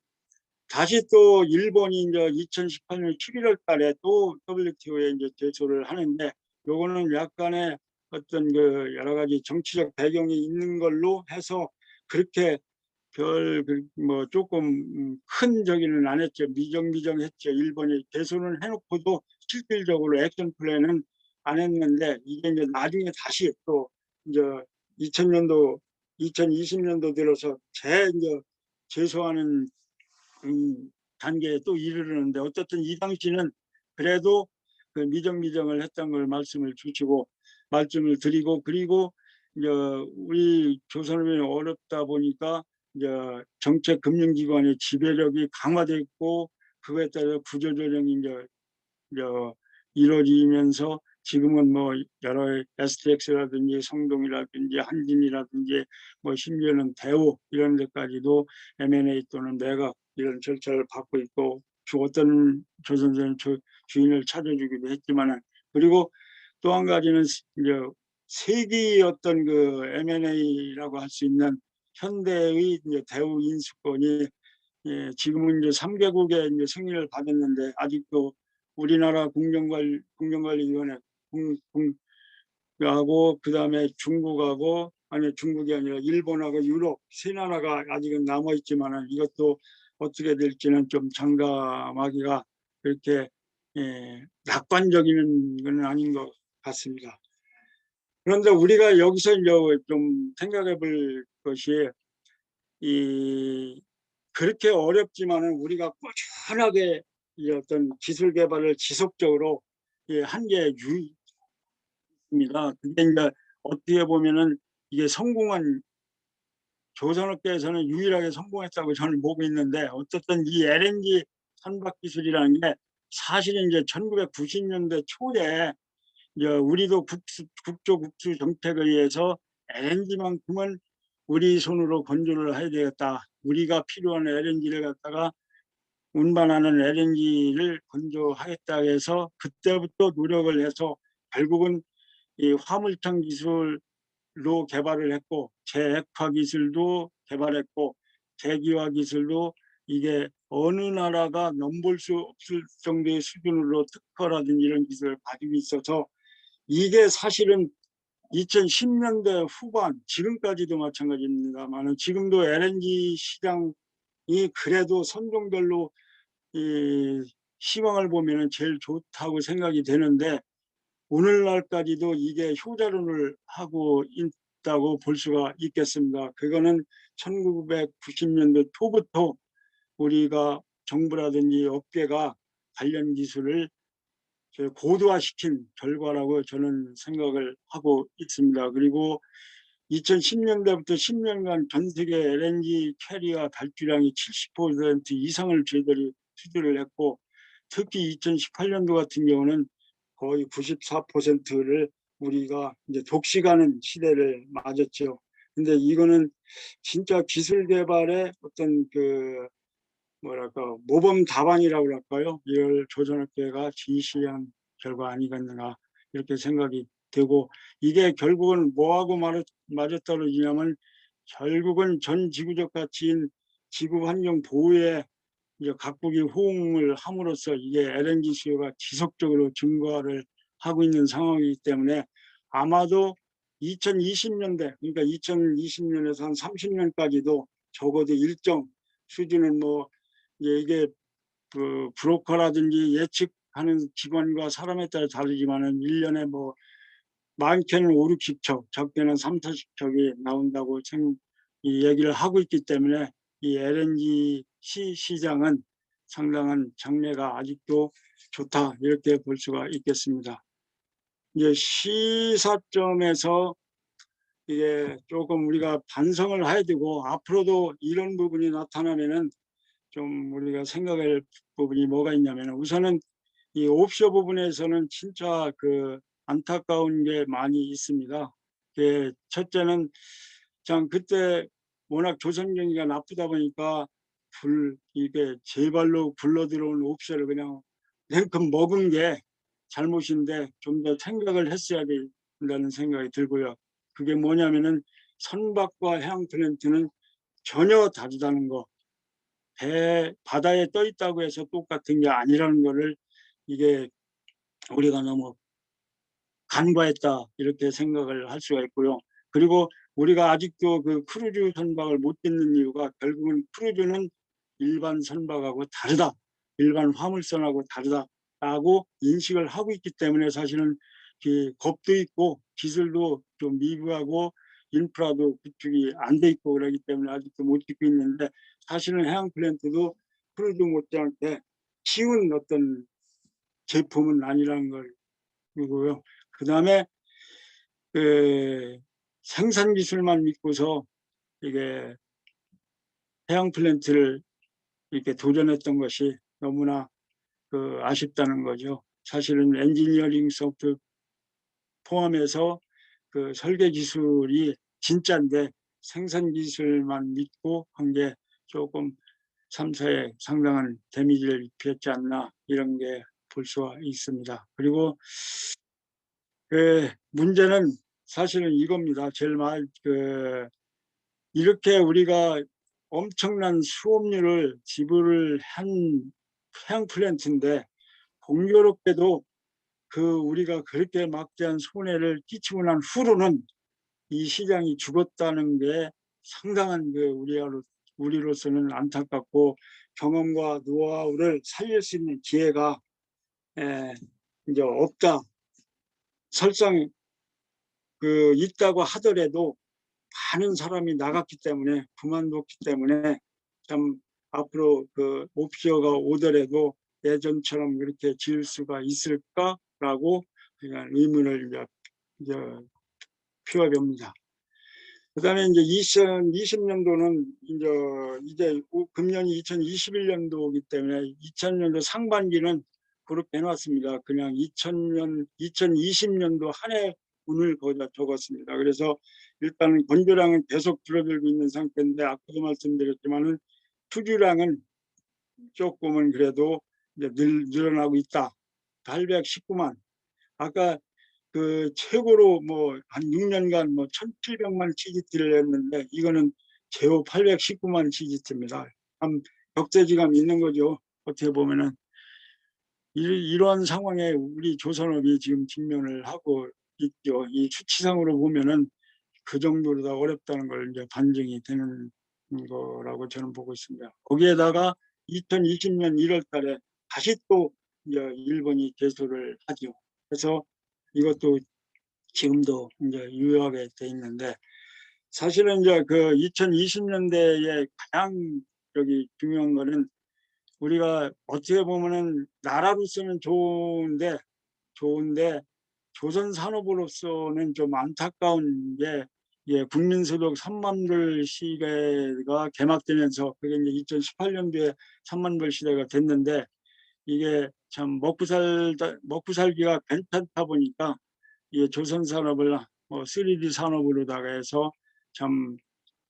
다시 또 일본이 이제 2018년 11월 달에 또 WTO에 이제 제소를 하는데, 요거는 약간의 어떤 그 여러 가지 정치적 배경이 있는 걸로 해서 그렇게 뭐 조금 큰 저기는 안 했죠. 미정미정했죠. 일본이 개소는 해놓고도 실질적으로 액션 플랜은 안 했는데, 이게 이제 나중에 다시 또 이제 2000년도 2020년도 들어서 이제 제소하는 단계에 또 이르르는데, 어쨌든 이 당시는 그래도 그 미정미정을 했던 걸 말씀을 드리고, 그리고 이제 우리 조선업이 어렵다 보니까 이제 정책 금융기관의 지배력이 강화됐고, 그거에 따라 구조조정이 이제 이루어지면서 지금은 뭐 여러 STX라든지 성동이라든지 한진이라든지 뭐 심지어는 대우 이런 데까지도 M&A 또는 매각 이런 절차를 받고 있고, 어떤 조선소는 주인을 찾아주기도 했지만은, 그리고 또 한 가지는 이제 세기 어떤 그 M&A라고 할 수 있는 현대의 이제 대우 인수권이, 지금은 이제 3개국의 이제 승인을 받았는데, 아직도 우리나라 공정관리위원회 하고, 그다음에 중국하고, 아니 중국이 아니라 일본하고 유럽 세 나라가 아직은 남아 있지만은, 이것도 어떻게 될지는 좀 장담하기가 그렇게 낙관적인 건 아닌 것 같습니다. 그런데 우리가 여기서 이제 좀 생각해 볼 것이, 그렇게 어렵지만은 우리가 꾸준하게 이 어떤 기술 개발을 지속적으로 한 게 유입니다. 그게 이제 어떻게 보면은 이게 성공한, 조선업계에서는 유일하게 성공했다고 저는 보고 있는데, 어쨌든 이 LNG 선박 기술이라는 게 사실은 이제 1990년대 초에 이제 우리도 국조 정책에 의해서 LNG만큼은 우리 손으로 건조를 해야 되겠다. 우리가 필요한 LNG를 갖다가 운반하는 LNG를 건조하겠다 해서 그때부터 노력을 해서 결국은 이 화물청 기술로 개발을 했고, 재핵화 기술도 개발했고, 대기화 기술도, 이게 어느 나라가 넘볼 수 없을 정도의 수준으로 특허라든지 이런 기술을 가지고 있어서, 이게 사실은 2010년대 후반 지금까지도 마찬가지입니다만, 지금도 LNG 시장이 그래도 선종별로 이 시황을 보면 제일 좋다고 생각이 되는데, 오늘날까지도 이게 효자론을 하고 있다고 볼 수가 있겠습니다. 그거는 1990년대 초부터 우리가 정부라든지 업계가 관련 기술을 고도화시킨 결과라고 저는 생각을 하고 있습니다. 그리고 2010년대부터 10년간 전 세계 LNG 캐리어 발주량이 70% 이상을 저희들이 수주를 했고, 특히 2018년도 같은 경우는 거의 94%를 우리가 이제 독식하는 시대를 맞았죠. 근데 이거는 진짜 기술 개발의 어떤 그 뭐랄까 모범 답안이라고 할까요? 이걸 조선업계가 지시한 결과 아니겠는가 이렇게 생각이 되고, 이게 결국은 뭐하고 맞아떨어지냐면, 결국은 전 지구적 가치인 지구 환경 보호에 이제 각국이 호응을 함으로써 이게 LNG 수요가 지속적으로 증가를 하고 있는 상황이기 때문에, 아마도 2020년대, 그러니까 2020년에서 한 30년까지도 적어도 일정 수준은 뭐 이게 그 브로커라든지 예측하는 기관과 사람에 따라 다르지만은 1년에 뭐 많게는 5, 60척, 적게는 3, 40척이 나온다고 이 얘기를 하고 있기 때문에, 이 LNG 시장은 상당한 장래가 아직도 좋다 이렇게 볼 수가 있겠습니다. 이제 시사점에서 이게 조금 우리가 반성을 해야 되고, 앞으로도 이런 부분이 나타나면은 좀 우리가 생각할 부분이 뭐가 있냐면, 우선은 이 옵쇼 부분에서는 진짜 그 안타까운 게 많이 있습니다. 첫째는 참 그때 워낙 조선 경기가 나쁘다 보니까 이게 제 발로 굴러 들어온 옵션을 그냥 냉큼 먹은 게 잘못인데 좀 더 생각을 했어야 된다는 생각이 들고요. 그게 뭐냐면은 선박과 해양 플랜트는 전혀 다르다는 거. 바다에 떠 있다고 해서 똑같은 게 아니라는 거를 이게 우리가 너무 간과했다 이렇게 생각을 할 수가 있고요. 그리고 우리가 아직도 그 크루즈 선박을 못 짓는 이유가 결국은 크루즈는 일반 선박하고 다르다. 일반 화물선하고 다르다라고 인식을 하고 있기 때문에 사실은 겁도 있고 기술도 좀 미비하고 인프라도 구축이 안 돼 있고 그러기 때문에 아직도 못 짓고 있는데 사실은 해양 플랜트도 크루즈 못지않게 쉬운 어떤 제품은 아니라는 걸 그리고요. 그다음에 그 생산 기술만 믿고서 이게 해양 플랜트를 이렇게 도전했던 것이 너무나 아쉽다는 거죠. 사실은 엔지니어링 소프트 포함해서 그 설계 기술이 진짜인데 생산 기술만 믿고 한 게 조금 3사에 상당한 데미지를 입혔지 않나 이런 게 볼 수가 있습니다. 그리고 문제는 사실은 이겁니다. 제일 이렇게 우리가 엄청난 수업료를 지불을 한 해양 플랜트인데 공교롭게도 우리가 그렇게 막대한 손해를 끼치고 난 후로는 이 시장이 죽었다는 게 상당한 우리로서는 안타깝고 경험과 노하우를 살릴 수 있는 기회가 이제 없다. 설상 있다고 하더라도 많은 사람이 나갔기 때문에 그만뒀기 때문에 참 앞으로 옵시어가 오더라도 예전처럼 그렇게 지을 수가 있을까라고 그냥 의문을 이제 표해봅니다. 그다음에 이제 2020년도는 이제 금년이 2021년도이기 때문에 2000년도 상반기는 그렇게 해놨습니다. 그냥 2020년도 한 해 운을 거기다 적었습니다. 그래서 일단은 건조량은 계속 줄어들고 있는 상태인데 아까도 말씀드렸지만은 투주량은 조금은 그래도 이제 늘어나고 있다. 819만. 아까 최고로 한 6년간 1,700만 CGT를 했는데 이거는 제호 819만 CGT입니다. 참 격세지감이 있는 거죠. 어떻게 보면은 이러한 상황에 우리 조선업이 지금 직면을 하고 있죠. 이 수치상으로 보면은 그 정도로 다 어렵다는 걸 이제 반증이 되는 거라고 저는 보고 있습니다. 거기에다가 2020년 1월 달에 다시 또 이제 일본이 개소를 하죠. 그래서 이것도 지금도 이제 유효하게 돼 있는데 사실은 이제 2020년대에 가장 중요한 거는 우리가 어떻게 보면은 나라로서는 좋은데 조선 산업으로서는 좀 안타까운 게 국민소득 3만 불 시대가 개막되면서 그게 이제 2018년도에 3만 불 시대가 됐는데 이게 참 먹고 살기가 괜찮다 보니까 이 조선 산업을 3D 산업으로다가 해서 참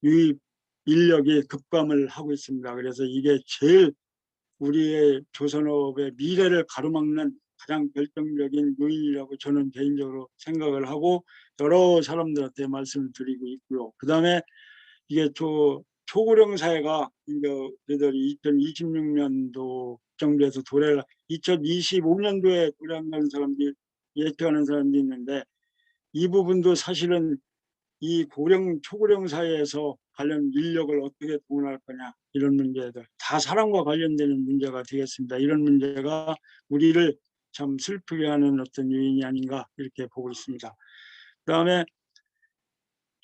유입 인력이 급감을 하고 있습니다. 그래서 이게 제일 우리의 조선업의 미래를 가로막는 가장 결정적인 요인이라고 저는 개인적으로 생각을 하고 여러 사람들한테 말씀을 드리고 있고요. 그다음에 이게 초고령 사회가 이제 저희들이 2026년도 정도에서 2025년도에 도래한다는 사람들이 예측하는 사람들이 있는데 이 부분도 사실은 이 초고령 사회에서 관련 인력을 어떻게 동원할 거냐 이런 문제들 다 사람과 관련되는 문제가 되겠습니다. 이런 문제가 우리를 참 슬프게 하는 어떤 요인이 아닌가 이렇게 보고 있습니다. 그다음에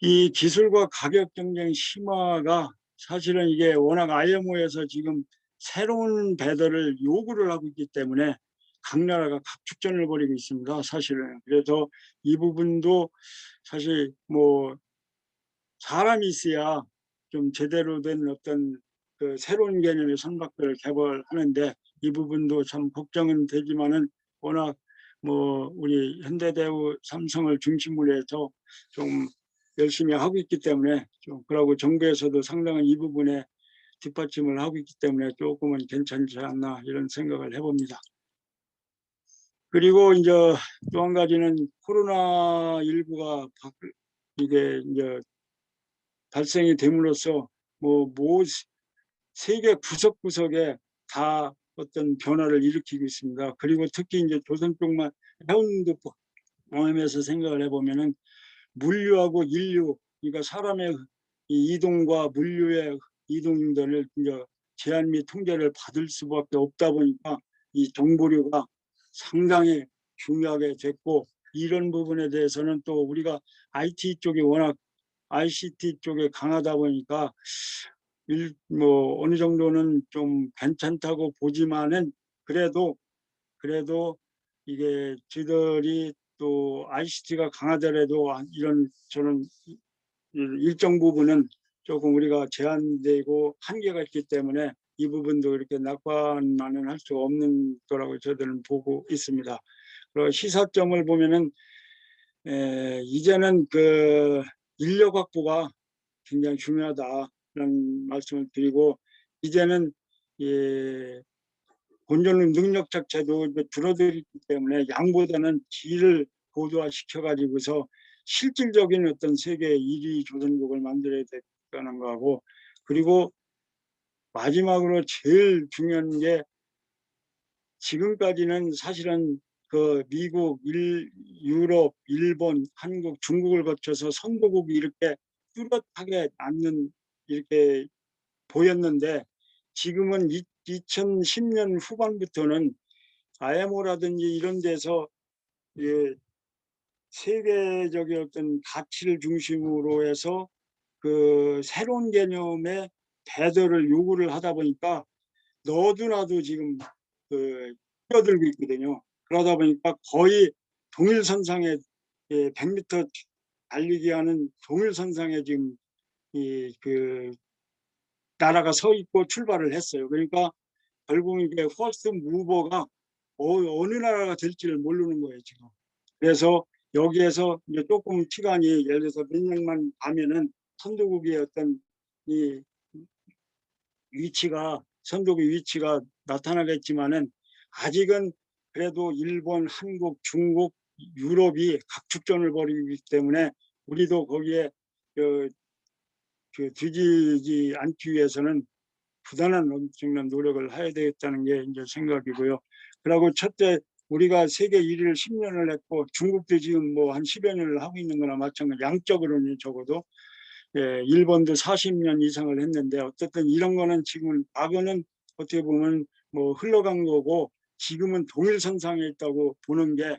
이 기술과 가격 경쟁 심화가 사실은 이게 워낙 IMO에서 지금 새로운 배들을 요구를 하고 있기 때문에 각 나라가 각축전을 벌이고 있습니다. 사실은. 그래서 이 부분도 사실 사람이 있어야 좀 제대로 된 어떤 새로운 개념의 선박들을 개발하는데 이 부분도 참 걱정은 되지만은 워낙 우리 현대대우 삼성을 중심으로 해서 좀 열심히 하고 있기 때문에 그러고 정부에서도 상당한 이 부분에 뒷받침을 하고 있기 때문에 조금은 괜찮지 않나 이런 생각을 해봅니다. 그리고 이제 또 한 가지는 코로나19가 이게 이제 발생이 됨으로써 뭐 세계 구석구석에 다 어떤 변화를 일으키고 있습니다. 그리고 특히 이제 조선 쪽만 해운도 포함해서 생각을 해보면은 물류하고 인류, 그러니까 사람의 이 이동과 물류의 이동들을 이제 제한 및 통제를 받을 수밖에 없다 보니까 이 정보류가 상당히 중요하게 됐고, 이런 부분에 대해서는 또 우리가 IT 쪽이 워낙 ICT 쪽에 강하다 보니까 뭐 어느 정도는 좀 괜찮다고 보지만은 그래도 이게 저희들이 또 ICT가 강하더라도 이런 저는 일정 부분은 조금 우리가 제한되고 한계가 있기 때문에 이 부분도 이렇게 낙관만은 할 수 없는 거라고 저들은 보고 있습니다. 그리고 시사점을 보면은 이제는 그 인력 확보가 굉장히 중요하다는 말씀을 드리고, 이제는 예, 본전 능력 자체도 이제 줄어들기 때문에 양보다는 질을 고도화시켜 가지고서 실질적인 어떤 세계 1위 조선국을 만들어야 되는 거하고, 그리고 마지막으로 제일 중요한 게 지금까지는 사실은 그 미국, 유럽, 일본, 한국, 중국을 거쳐서 선도국이 이렇게 뚜렷하게 앉는 이렇게 보였는데, 지금은 2010년 후반부터는 IMO라든지 이런 데서 예, 세계적인 어떤 가치를 중심으로 해서 그 새로운 개념의 배들을 요구를 하다 보니까 너도 나도 지금 그 뛰어들고 있거든요. 그러다 보니까 거의 동일선상에 100m 달리기 하는 동일선상에 지금 그 나라가 서 있고 출발을 했어요. 그러니까 결국 이게 퍼스트 무버가 어느 나라가 될지를 모르는 거예요, 지금. 그래서 여기에서 이제 조금 시간이 예를 들어서 몇 년만 가면은 선도국의 어떤 이 선도국 위치가 나타나겠지만은, 아직은 그래도 일본, 한국, 중국, 유럽이 각축전을 벌이고 있기 때문에 우리도 거기에 뒤지지 않기 위해서는 부단한 엄청난 노력을 해야 되겠다는 게 이제 생각이고요. 그리고 첫째, 우리가 세계 1위를 10년을 했고 중국도 지금 뭐 한 10여 년을 하고 있는 거나 마찬가지, 양적으로는 적어도 일본도 40년 이상을 했는데, 어쨌든 이런 거는 지금 과거는 어떻게 보면 뭐 흘러간 거고 지금은 동일선상에 있다고 보는 게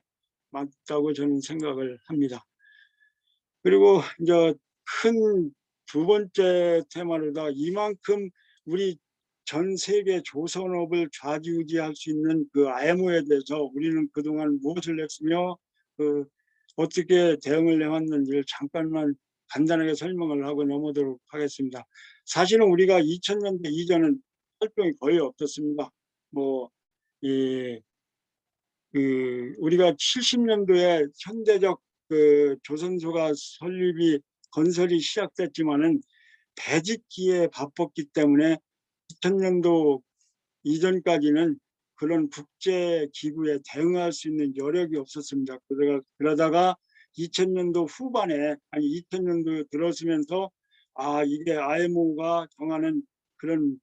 맞다고 저는 생각을 합니다. 그리고 이제 큰 두 번째 테마로다, 이만큼 우리 전 세계 조선업을 좌지우지할 수 있는 그 IMO에 대해서 우리는 그동안 무엇을 했으며 그 어떻게 대응을 해왔는지를 잠깐만 간단하게 설명을 하고 넘어도록 하겠습니다. 사실은 우리가 2000년대 이전은 활동이 거의 없었습니다. 우리가 70년도에 현대적 그 조선소가 건설이 시작됐지만은 배짓기에 바빴기 때문에 2000년도 이전까지는 그런 국제 기구에 대응할 수 있는 여력이 없었습니다. 그러다가 2000년도 후반에, 아니 2000년도 들어서면서 이게 IMO가 정하는 그런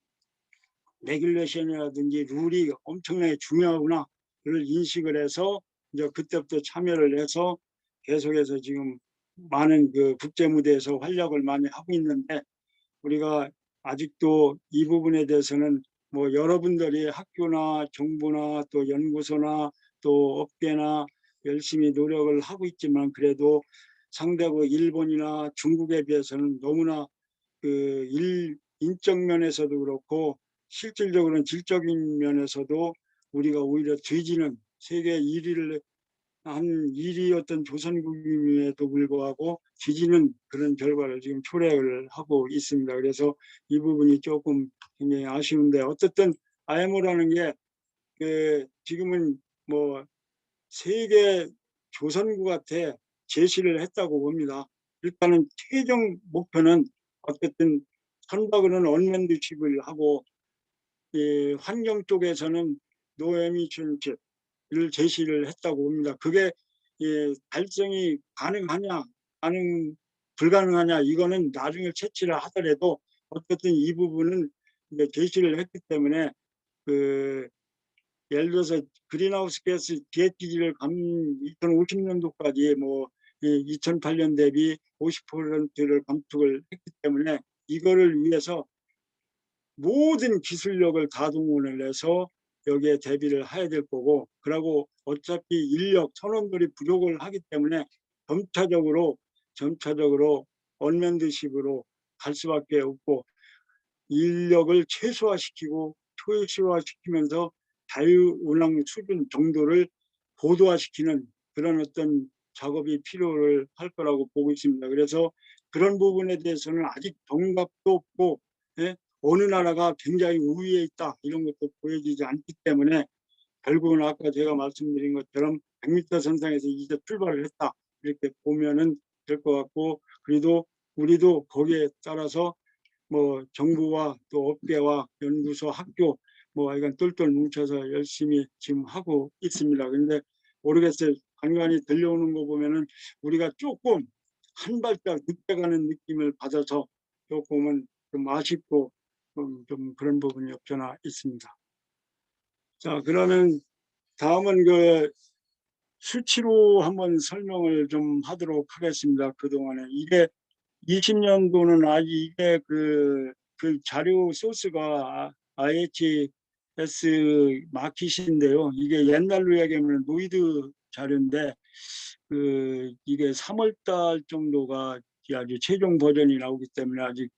레귤레이션이라든지 룰이 엄청나게 중요하구나 를 인식을 해서 이제 그때부터 참여를 해서 계속해서 지금 많은 그 국제 무대에서 활약을 많이 하고 있는데, 우리가 아직도 이 부분에 대해서는 뭐 여러분들이 학교나 정부나 또 연구소나 또 업계나 열심히 노력을 하고 있지만, 그래도 상대국 일본이나 중국에 비해서는 너무나 그 인적 면에서도 그렇고 실질적으로는 질적인 면에서도 우리가 오히려 뒤지는, 세계 1위를 한 1위였던 조선국임에도 불구하고 뒤지는 그런 결과를 지금 초래를 하고 있습니다. 그래서 이 부분이 조금 굉장히 아쉬운데, 어쨌든 IMO라는 게 지금은 뭐 세계 조선국한테 제시를 했다고 봅니다. 일단은 최종 목표는 어쨌든 선박으로는 언맨드십을 하고 환경 쪽에서는 노에미션십을 제시를 했다고 봅니다. 그게 달성이 가능하냐, 불가능하냐, 이거는 나중에 채취를 하더라도 어쨌든 이 부분은 이제 제시를 했기 때문에 예를 들어서 그린하우스 가스 GHG를 2050년도까지 2008년 대비 50%를 감축을 했기 때문에 이거를 위해서 모든 기술력을 다 동원을 해서 여기에 대비를 해야 될 거고, 그리고 어차피 인력 선원들이 부족을 하기 때문에 점차적으로 언맨드십으로 갈 수밖에 없고, 인력을 최소화시키고 초시화시키면서 자유운항 수준 정도를 고도화시키는 그런 어떤 작업이 필요를 할 거라고 보고 있습니다. 그래서 그런 부분에 대해서는 아직 정답도 없고, 어느 나라가 굉장히 우위에 있다 이런 것도 보여지지 않기 때문에 결국은 아까 제가 말씀드린 것처럼 100m 선상에서 이제 출발을 했다 이렇게 보면은 될 것 같고, 그래도 우리도 거기에 따라서 정부와 또 업계와 연구소, 학교 하여간 똘똘 뭉쳐서 열심히 지금 하고 있습니다. 근데 모르겠어요. 간간히 들려오는 거 보면은 우리가 조금 한 발짝 늦게 가는 느낌을 받아서 조금은 좀 아쉽고 좀 그런 부분이 없잖아 있습니다. 자, 그러면 다음은 수치로 한번 설명을 좀 하도록 하겠습니다. 그동안에 이게 20년도는 아직 이게 그 자료 소스가 IHS 마킷인데요. 이게 옛날로 얘기하면 노이드 자료인데 이게 3월 달 정도가 아주 최종 버전이 나오기 때문에 아직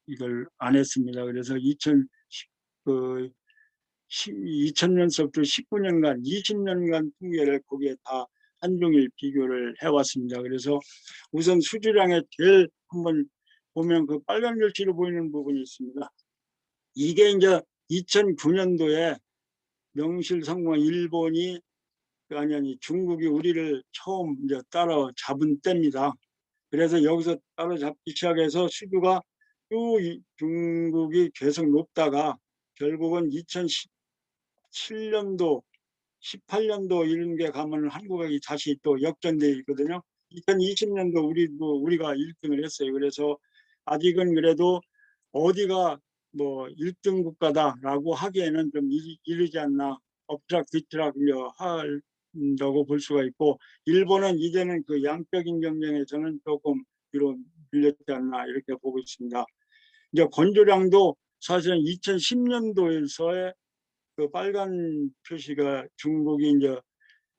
이걸 안 했습니다. 그래서 2000년서부터 19년간 20년간 통계를 거기에 다 한종일 비교를 해왔습니다. 그래서 우선 수주량에 제일 한번 보면 그 빨간 글씨로 보이는 부분이 있습니다. 이게 이제 2009년도에 명실상부한 일본이 아니 중국이 우리를 처음 이제 따라잡은 때입니다. 그래서 여기서 따라잡기 시작해서 수주가 또 중국이 계속 높다가 결국은 2017년도 18년도 이런 게 가면 한국이 다시 또 역전돼 있거든요. 2020년도 우리가 1등을 했어요. 그래서 아직은 그래도 어디가 1등 국가다라고 하기에는 좀 이르지 않나, 엎치락뒤치락 한다고 볼 수가 있고, 일본은 이제는 그 양적인 경쟁에서는 조금 뒤로 밀렸지 않나 이렇게 보고 있습니다. 이제 건조량도 사실은 2010년도에서의 그 빨간 표시가 중국이 이제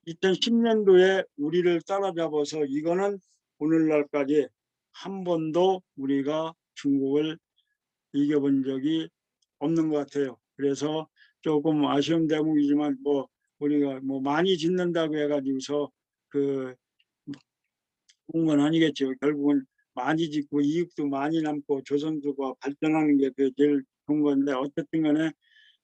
2010년도에 우리를 따라잡아서 이거는 오늘날까지 한 번도 우리가 중국을 이겨본 적이 없는 것 같아요. 그래서 조금 아쉬운 대목이지만 우리가 많이 짓는다고 해가지고서 좋은 건 아니겠죠. 결국은 많이 짓고 이익도 많이 남고 조선소가 발전하는 게 제일 좋은 건데, 어쨌든 간에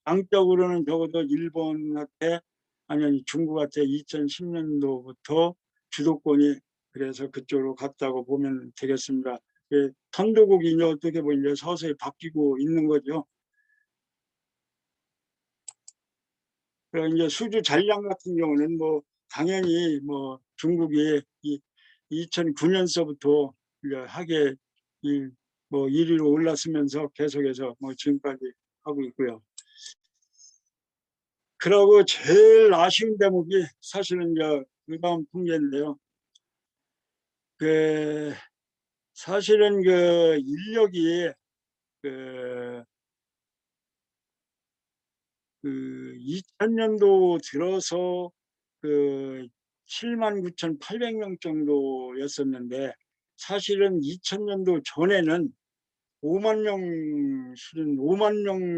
양적으로는 적어도 일본한테 아니 중국한테 2010년도부터 주도권이 그래서 그쪽으로 갔다고 보면 되겠습니다. 선도국이 이제 어떻게 보면 서서히 바뀌고 있는 거죠. 그래서 이제 수주 잔량 같은 경우는 당연히 중국이 2009년서부터 하게 1위로 올랐으면서 계속해서 지금까지 하고 있고요. 그리고 제일 아쉬운 대목이 사실은 그 다음 통계인데요. 사실은 인력이 2000년도 들어서 79,800명 정도였었는데, 사실은 2000년도 전에는 5만 명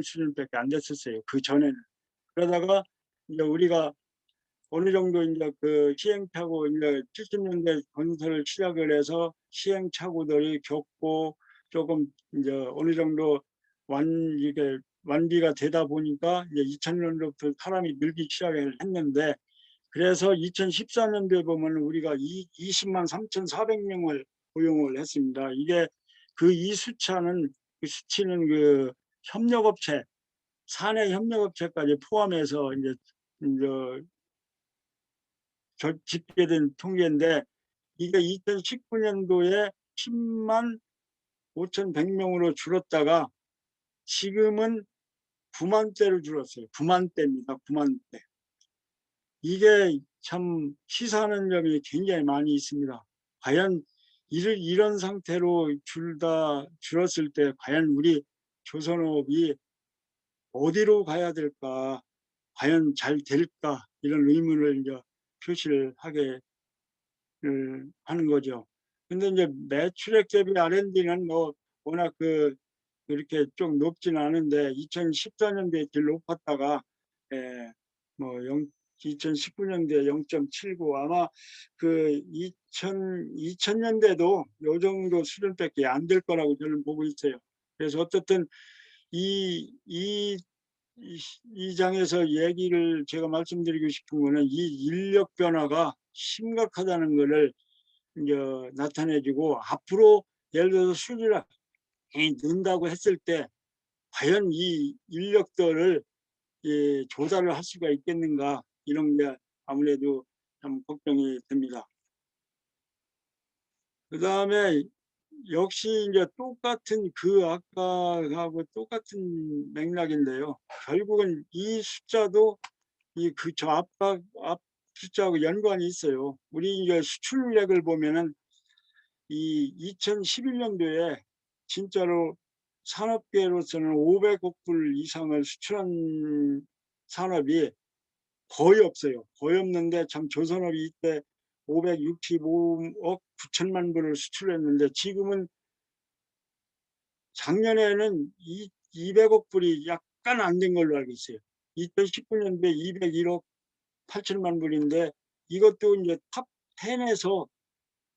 수준밖에 안 됐었어요. 그 전에는. 그러다가 이제 우리가 어느 정도 이제 시행착오 이제 70년대 건설을 시작을 해서 시행착오들이 겪고 조금 이제 어느 정도 이게 완비가 되다 보니까 이제 2000년도부터 사람이 늘기 시작을 했는데, 그래서 2014년도에 보면 우리가 20만 3,400명을 고용을 했습니다. 이게 이 숫자는 그 수치는 그 협력업체, 사내 협력업체까지 포함해서 이제 집계된 통계인데, 이게 2019년도에 10만 5,100명으로 줄었다가 지금은 9만 대로 줄었어요. 9만 대입니다. 9만 대. 이게 참 시사하는 점이 굉장히 많이 있습니다. 과연 이런 상태로 줄었을 때 과연 우리 조선업이 어디로 가야 될까, 과연 잘 될까, 이런 의문을 이제 표시를 하게 하는 거죠. 근데 이제 매출액 대비 R&D는 뭐 워낙 이렇게 좀 높진 않은데 2014년도에 제일 높았다가 뭐 2019년도에 0.79, 아마 그 2000년대도 요 정도 수준밖에 안 될 거라고 저는 보고 있어요. 그래서 어쨌든 이, 이, 이 장에서 얘기를 제가 말씀드리고 싶은 거는 이 인력 변화가 심각하다는 것을 이제 나타내주고, 앞으로 예를 들어서 수주량이 는다고 했을 때 과연 이 인력들을 조달을 할 수가 있겠는가, 이런 게 아무래도 참 걱정이 됩니다. 그 다음에 역시 이제 똑같은 아까하고 똑같은 맥락인데요. 결국은 이 숫자도 앞 숫자하고 연관이 있어요. 우리 이제 수출액을 보면은 이 2011년도에 진짜로 산업계로서는 500억 불 이상을 수출한 산업이 거의 없어요. 거의 없는데 참 조선업이 이때 565억 9천만 불을 수출했는데, 지금은 작년에는 200억 불이 약간 안 된 걸로 알고 있어요. 2019년도에 201억 8천만 불인데, 이것도 이제 탑 10에서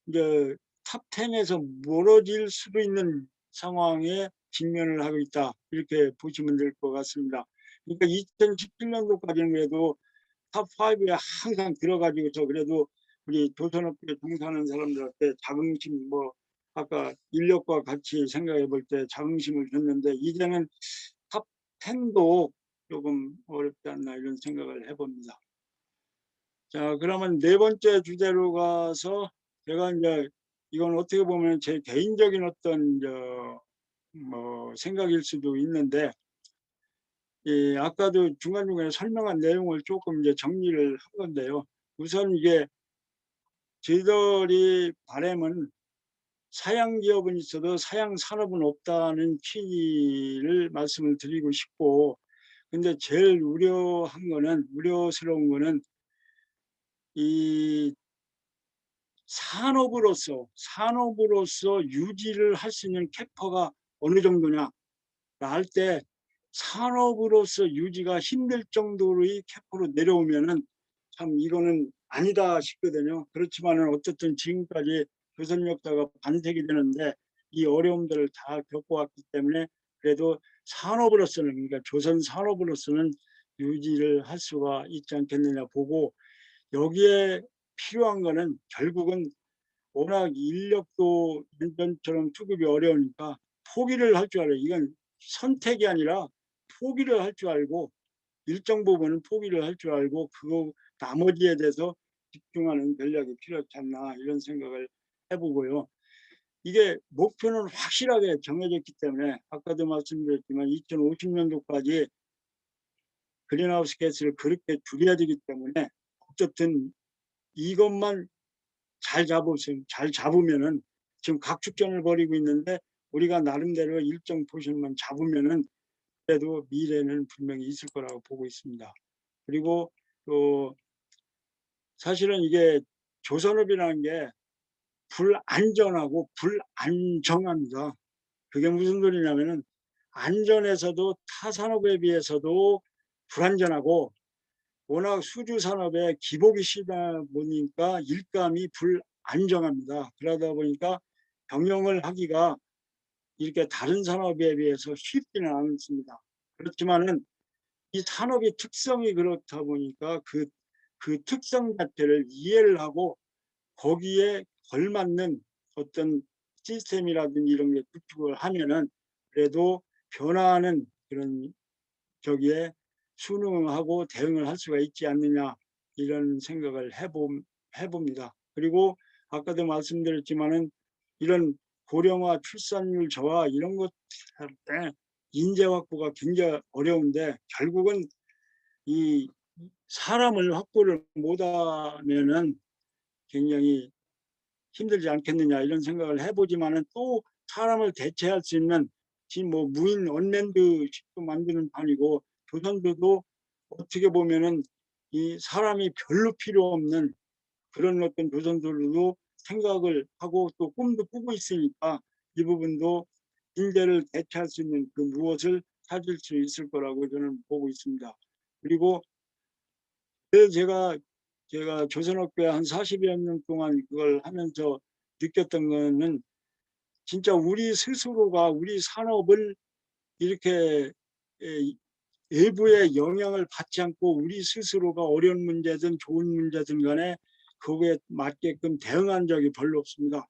이제 탑 10에서 멀어질 수도 있는 상황에 직면을 하고 있다, 이렇게 보시면 될 것 같습니다. 그러니까 2017년도까지는 그래도 탑 5에 항상 들어가지고 그래도 우리 조선업계 종사하는 사람들한테 자긍심, 뭐 아까 인력과 같이 생각해 볼 때 자긍심을 줬는데, 이제는 탑 10도 조금 어렵지 않나, 이런 생각을 해봅니다. 자, 그러면 네 번째 주제로 가서, 제가 이제 이건 어떻게 보면 제 개인적인 어떤 뭐 생각일 수도 있는데, 아까도 중간중간에 설명한 내용을 조금 이제 정리를 한 건데요. 우선 이게 저희들이 바람은 사양 기업은 있어도 사양 산업은 없다는 취지를 말씀을 드리고 싶고, 근데 제일 우려스러운 거는 이 산업으로서 유지를 할 수 있는 캐파가 어느 정도냐 할 때, 산업으로서 유지가 힘들 정도의 캐파로 내려오면은 참 이거는 아니다 싶거든요. 그렇지만은 어쨌든 지금까지 조선 역사가 반색이 되는데 이 어려움들을 다 겪어왔기 때문에 그래도 산업으로서는, 그러니까 조선 산업으로서는 유지를 할 수가 있지 않겠느냐 보고, 여기에 필요한 거는 결국은 워낙 인력도 예전처럼 투급이 어려우니까 포기를 할 줄 알아요. 이건 선택이 아니라 포기를 할 줄 알고, 일정 부분은 포기를 할 줄 알고 그거 나머지에 대해서 집중하는 전략이 필요하지 않나, 이런 생각을 해보고요. 이게 목표는 확실하게 정해졌기 때문에 아까도 말씀드렸지만 2050년도까지 그린하우스 가스를 그렇게 줄여야 되기 때문에 어쨌든 이것만 잘 잡으면은, 지금 각축전을 벌이고 있는데 우리가 나름대로 일정 포션만 잡으면은 그래도 미래는 분명히 있을 거라고 보고 있습니다. 그리고 또 사실은 이게 조선업이라는 게 불안전하고 불안정합니다. 그게 무슨 소리냐면은 안전에서도 타 산업에 비해서도 불안전하고, 워낙 수주 산업에 기복이 시다 보니까 일감이 불안정합니다. 그러다 보니까 경영을 하기가 이렇게 다른 산업에 비해서 쉽지는 않습니다. 그렇지만은 이 산업의 특성이 그렇다 보니까 그 특성 자체를 이해를 하고 거기에 걸맞는 어떤 시스템이라든지 이런 게 구축을 하면은 그래도 변화하는 그런 저기에 순응하고 대응을 할 수가 있지 않느냐 이런 생각을 해봅니다. 그리고 아까도 말씀드렸지만은 이런 고령화 출산율 저하 이런 것 할 때 인재 확보가 굉장히 어려운데 결국은 이 사람을 확보를 못하면은 굉장히 힘들지 않겠느냐 이런 생각을 해보지만은 또 사람을 대체할 수 있는 지금 뭐 무인 언맨드식도 만드는 판이고 조선소도 어떻게 보면은 이 사람이 별로 필요 없는 그런 어떤 조선소로도 생각을 하고 또 꿈도 꾸고 있으니까 이 부분도 인재를 대체할 수 있는 그 무엇을 찾을 수 있을 거라고 저는 보고 있습니다. 그리고 그래서 제가 조선업계 한 40여 년 동안 그걸 하면서 느꼈던 거는 진짜 우리 스스로가 우리 산업을 이렇게 외부의 영향을 받지 않고 우리 스스로가 어려운 문제든 좋은 문제든 간에 그거에 맞게끔 대응한 적이 별로 없습니다.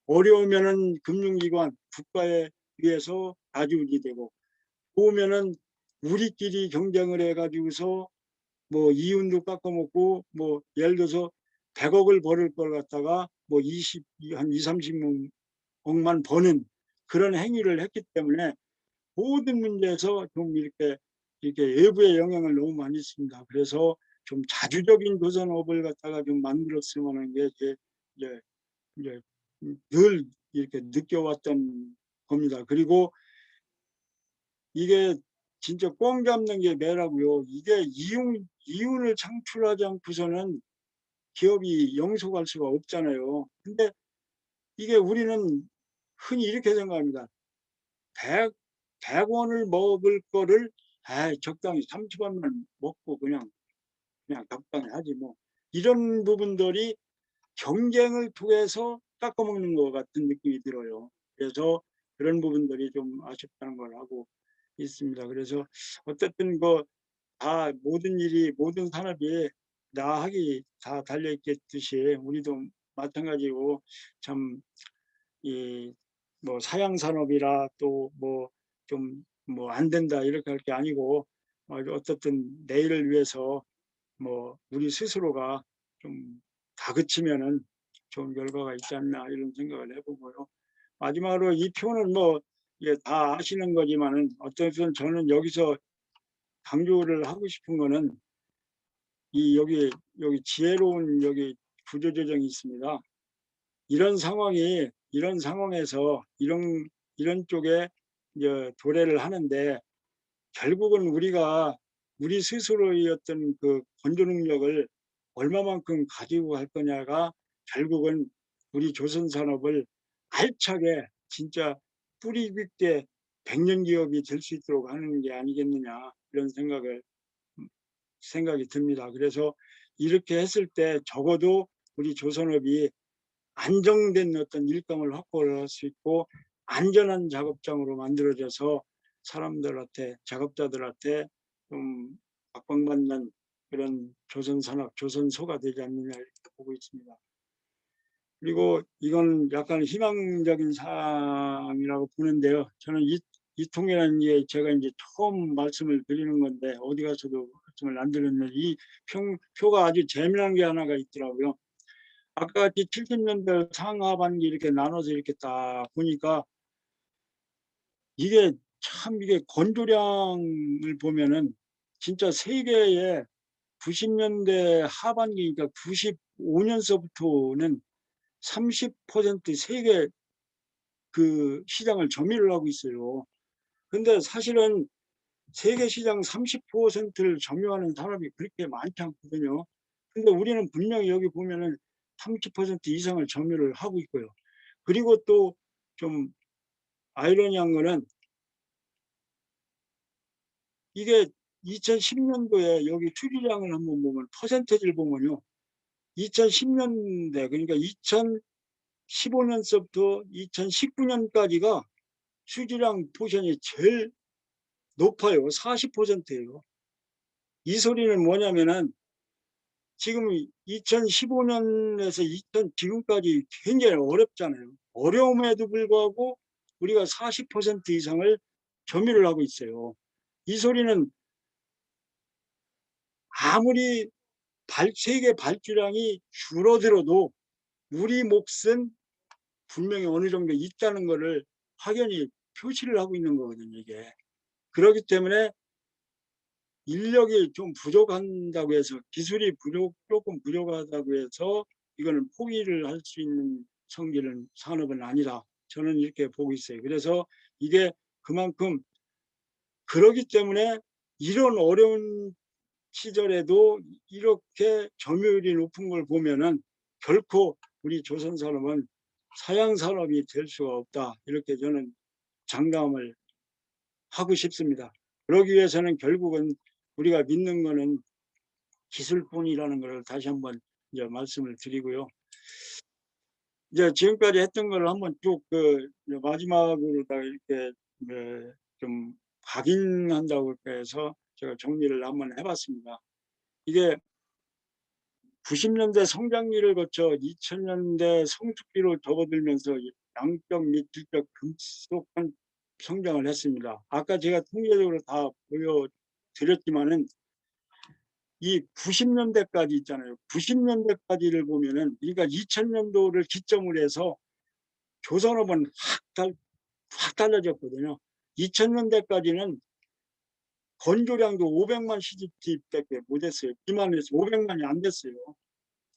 어려우면은 금융기관 국가에 의해서 좌지우지 되고 좋으면은 우리끼리 경쟁을 해가지고서 뭐 이윤도 깎아먹고 뭐 예를 들어서 100억을 벌을 걸 갖다가 뭐 한 2, 30억만 버는 그런 행위를 했기 때문에 모든 문제에서 좀 이렇게 외부의 영향을 너무 많이 씁니다. 그래서 좀 자주적인 조선업을 갖다가 좀 만들었으면 하는 게 이제 늘 이렇게 느껴왔던 겁니다. 그리고 이게 진짜 꽝 잡는 게 매라고요. 이게 이윤을 창출하지 않고서는 기업이 영속할 수가 없잖아요. 근데 이게 우리는 흔히 이렇게 생각합니다. 100원을 먹을 거를 적당히 30원만 먹고 그냥 적당히 하지 뭐. 이런 부분들이 경쟁을 통해서 깎아먹는 것 같은 느낌이 들어요. 그래서 그런 부분들이 좀 아쉽다는 걸 하고 있습니다. 그래서 어쨌든 다 모든 일이 모든 산업이 나하기 다 달려있겠듯이 우리도 마찬가지고 참 이 뭐 사양 산업이라 또 뭐 좀 뭐 안 된다 이렇게 할 게 아니고 어쨌든 내일을 위해서 뭐 우리 스스로가 좀 다그치면은 좋은 결과가 있지 않나 이런 생각을 해보고요. 마지막으로 이 표는 뭐 이게 다 아시는 거지만은 어쨌든 저는 여기서 강조를 하고 싶은 거는 여기 지혜로운 여기 구조조정이 있습니다. 이런 상황에서 이런 쪽에 이제 도래를 하는데 결국은 우리가 우리 스스로의 어떤 그 건조 능력을 얼마만큼 가지고 갈 거냐가 결국은 우리 조선 산업을 알차게 진짜 뿌리 깊게 백년 기업이 될 수 있도록 하는 게 아니겠느냐 이런 생각이 듭니다. 그래서 이렇게 했을 때 적어도 우리 조선업이 안정된 어떤 일감을 확보할 수 있고 안전한 작업장으로 만들어져서 사람들한테 작업자들한테 좀 각광받는 그런 조선산업, 조선소가 되지 않느냐 이렇게 보고 있습니다. 그리고 이건 약간 희망적인 사항이라고 보는데요. 저는 이 통이라는 게 제가 이제 처음 말씀을 드리는 건데 어디 가서도 말씀을 안 드렸는데 이 표가 아주 재미난 게 하나가 있더라고요. 아까 70년대 상하반기 이렇게 나눠서 이렇게 딱 보니까 이게 참 이게 건조량을 보면은 진짜 세계의 90년대 하반기 그러니까 95년서부터는 30% 세계 그 시장을 점유를 하고 있어요. 근데 사실은 세계 시장 30%를 점유하는 사람이 그렇게 많지 않거든요. 근데 우리는 분명히 여기 보면은 30% 이상을 점유를 하고 있고요. 그리고 또 좀 아이러니한 거는 이게 2010년도에 여기 수주량을 한번 보면 퍼센테이지를 보면요. 2010년대 그러니까 2015년서부터 2019년까지가 수주량 포션이 제일 높아요. 40%예요. 이 소리는 뭐냐면은 지금 2015년에서 지금까지 굉장히 어렵잖아요. 어려움에도 불구하고 우리가 40% 이상을 점유를 하고 있어요. 이 소리는 아무리 세계 발주량이 줄어들어도 우리 몫은 분명히 어느 정도 있다는 것을 확연히 표시를 하고 있는 거거든요, 이게. 그렇기 때문에 인력이 좀 부족한다고 해서, 기술이 조금 부족하다고 해서 이거는 포기를 할 수 있는 성질은 산업은 아니라 저는 이렇게 보고 있어요. 그래서 이게 그만큼, 그러기 때문에 이런 어려운 시절에도 이렇게 점유율이 높은 걸 보면은 결코 우리 조선 산업은 사양 산업이 될 수가 없다, 이렇게 저는 장담을 하고 싶습니다. 그러기 위해서는 결국은 우리가 믿는 거는 기술뿐이라는 것을 다시 한번 이제 말씀을 드리고요. 이제 지금까지 했던 걸 한번 쭉 마지막으로 다 이렇게 좀 각인한다고 해서 제가 정리를 한번 해봤습니다. 이게 90년대 성장기를 거쳐 2000년대 성숙기로 접어들면서 양적 및 질적 급속한 성장을 했습니다. 아까 제가 통계적으로 다 보여드렸지만은 이 90년대까지 있잖아요. 90년대까지를 보면은, 그러니까 2000년도를 기점으로 해서 조선업은 확 달라졌거든요. 2000년대까지는 건조량도 500만 CGT밖에 못했어요. 기만해서 500만이 안 됐어요.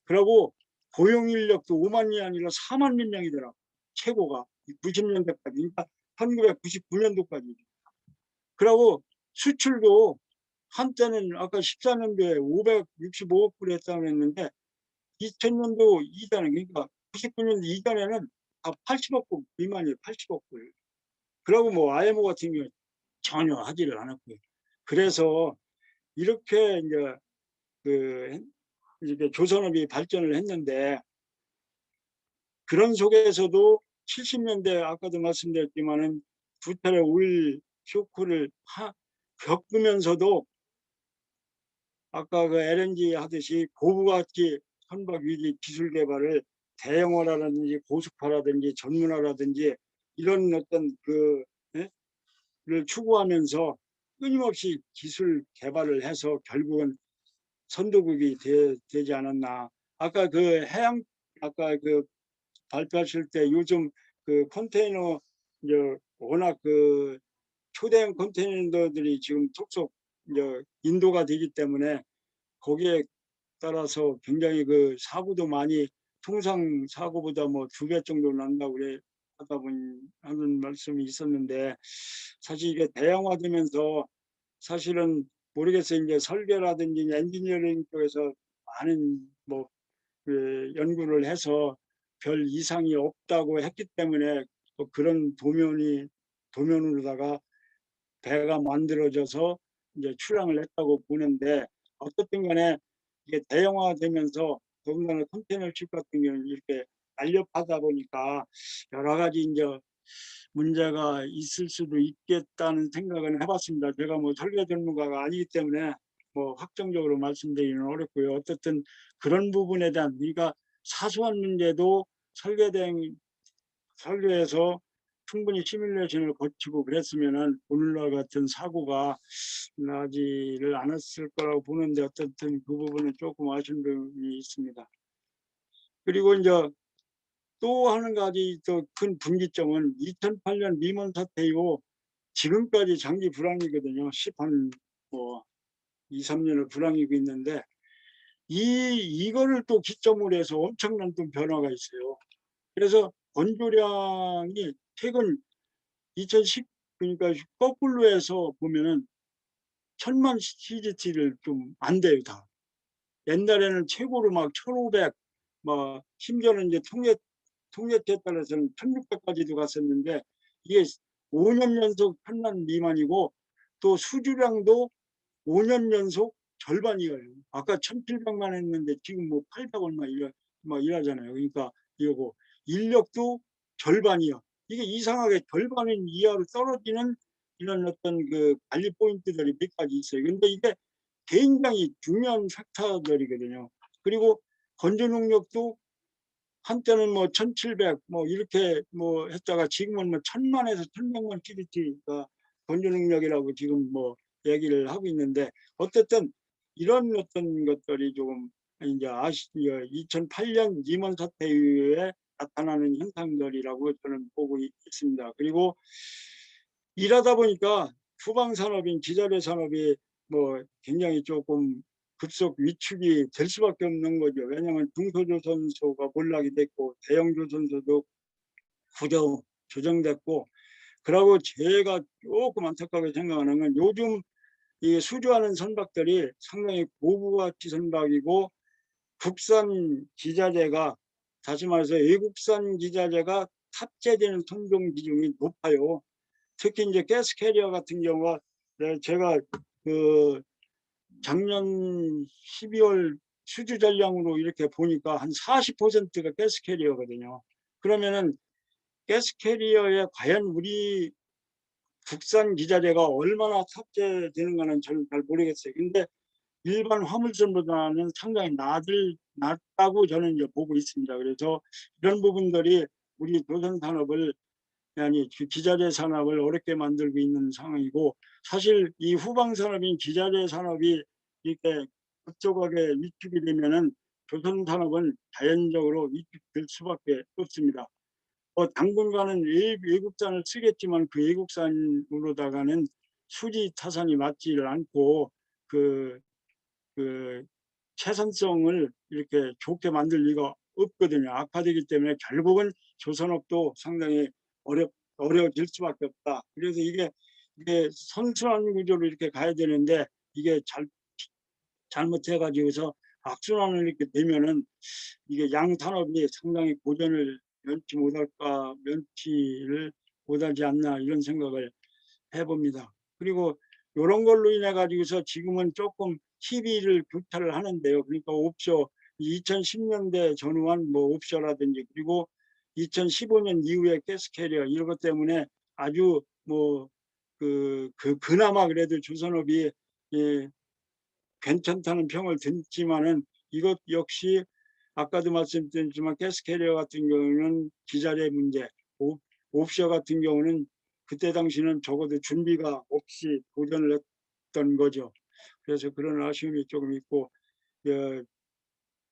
그리고 고용인력도 5만이 아니라 4만 몇 명이더라. 최고가 90년대까지, 그러니까 1999년도까지. 그리고 수출도 한때는 아까 14년도에 565억 불 했다고 했는데 2000년도 이전에, 그러니까 99년도 이전에는 다 80억 불 미만이에요. 80억 불. 그리고 뭐 IMO 같은 경우 전혀 하지를 않았고요. 그래서 이렇게 이제 이렇게 조선업이 발전을 했는데, 그런 속에서도 70년대 아까도 말씀드렸지만은 두 차례 오일 쇼크를 겪으면서도 아까 그 LNG 하듯이 고부가치 선박 위기 기술 개발을 대형화라든지 고속화라든지 전문화라든지 이런 어떤 를 추구하면서 끊임없이 기술 개발을 해서 결국은 선도국이 되지 않았나. 아까 아까 발표하실 때 요즘 컨테이너 이제 워낙 초대형 컨테이너들이 지금 속속 이제 인도가 되기 때문에 거기에 따라서 굉장히 사고도 많이, 통상 사고보다 뭐 2배 정도 난다고 그래 하는 말씀이 있었는데, 사실 이게 대형화되면서 사실은 모르겠어요. 이제 설계라든지 엔지니어링 쪽에서 많은 연구를 해서 별 이상이 없다고 했기 때문에 그런 도면으로다가 배가 만들어져서 이제 출항을 했다고 보는데, 어떻든 간에 이게 대형화되면서 더군다나 컨테이너십 같은 경우는 이렇게 날렵하다 보니까 여러 가지 이제 문제가 있을 수도 있겠다는 생각은 해봤습니다. 제가 뭐 설계 전문가가 아니기 때문에 뭐 확정적으로 말씀드리기는 어렵고요. 어쨌든 그런 부분에 대한, 우리가 사소한 문제도 설계에서 충분히 시뮬레이션을 거치고 그랬으면은 오늘날 같은 사고가 나지를 않았을 거라고 보는데, 어쨌든 그 부분은 조금 아쉬운 부분이 있습니다. 그리고 이제 또 한 가지 또 큰 분기점은 2008년 리먼 사태 이후 지금까지 장기 불황이거든요. 2, 3년을 불황이고 있는데, 이거를 또 기점으로 해서 엄청난 또 변화가 있어요. 그래서 건조량이 최근 2010, 그러니까 거꾸로 해서 보면은 1000만 CGT를 좀 안 돼요, 다. 옛날에는 최고로 막 1500, 심지어는 이제 통계에 따라서는 1600까지도 갔었는데, 이게 5년 연속 1000만 미만이고, 또 수주량도 5년 연속 절반이에요. 아까 1700만 했는데 지금 뭐 800 얼마 이러잖아요. 그러니까 이거고, 인력도 절반이요. 이게 이상하게 절반인 이하로 떨어지는 이런 어떤 관리 포인트들이 몇 가지 있어요. 근데 이게 굉장히 중요한 팩터들이거든요. 그리고 건조 능력도 한때는 뭐 1,700 뭐 이렇게 뭐 했다가 지금은 뭐 1,000만에서 1,100만 kbt가 건조 능력이라고 지금 뭐 얘기를 하고 있는데, 어쨌든 이런 어떤 것들이 조금 이제 2008년 리먼 사태 이후에 나타나는 현상들이라고 저는 보고 있습니다. 그리고 일하다 보니까 후방 산업인 기자재 산업이 뭐 굉장히 조금 급속 위축이 될 수밖에 없는 거죠. 왜냐하면 중소조선소가 몰락이 됐고 대형조선소도 조정됐고, 그러고 제가 조금 안타깝게 생각하는 건 요즘 이 수주하는 선박들이 상당히 고부가치 선박이고, 국산 기자재가, 다시 말해서 외국산 기자재가 탑재되는 선종 비중이 높아요. 특히 이제 가스 캐리어 같은 경우가 제가 그 작년 12월 수주 전량으로 이렇게 보니까 한 40%가 가스 캐리어거든요. 그러면은 가스 캐리어에 과연 우리 국산 기자재가 얼마나 탑재되는가는 저는 잘 모르겠어요. 근데 일반 화물선보다는 상당히 낮다고 저는 이제 보고 있습니다. 그래서 이런 부분들이 우리 조선 산업을, 아니 기자재 산업을 어렵게 만들고 있는 상황이고, 사실 이 후방 산업인 기자재 산업이 이렇게 급속하게 위축이 되면은 조선 산업은 자연적으로 위축될 수밖에 없습니다. 당분간은 외국산을 쓰겠지만 그 외국산으로다가는 수지 타산이 맞지를 않고 그, 그 채산성을 이렇게 좋게 만들 리가 없거든요. 악화되기 때문에 결국은 조선업도 상당히 어려워질 수밖에 없다. 그래서 이게 선순환 구조로 이렇게 가야 되는데, 이게 잘못해가지고서 악순환을 이렇게 되면은 이게 양 산업이 상당히 고전을 면치를 못하지 않나, 이런 생각을 해봅니다. 그리고 이런 걸로 인해 가지고서 지금은 조금 TV를 교체를 하는데요. 그러니까 옵쇼, 2010년대 전후한 뭐 옵쇼라든지, 그리고 2015년 이후에 가스 캐리어 이런 것 때문에 아주 뭐 그나마 그래도 조선업이 예, 괜찮다는 평을 듣지만은, 이것 역시 아까도 말씀드렸지만 가스 캐리어 같은 경우는 기자재 문제, 옵쇼 같은 경우는 그때 당시는 적어도 준비가 없이 도전을 했던 거죠. 그래서 그런 아쉬움이 조금 있고,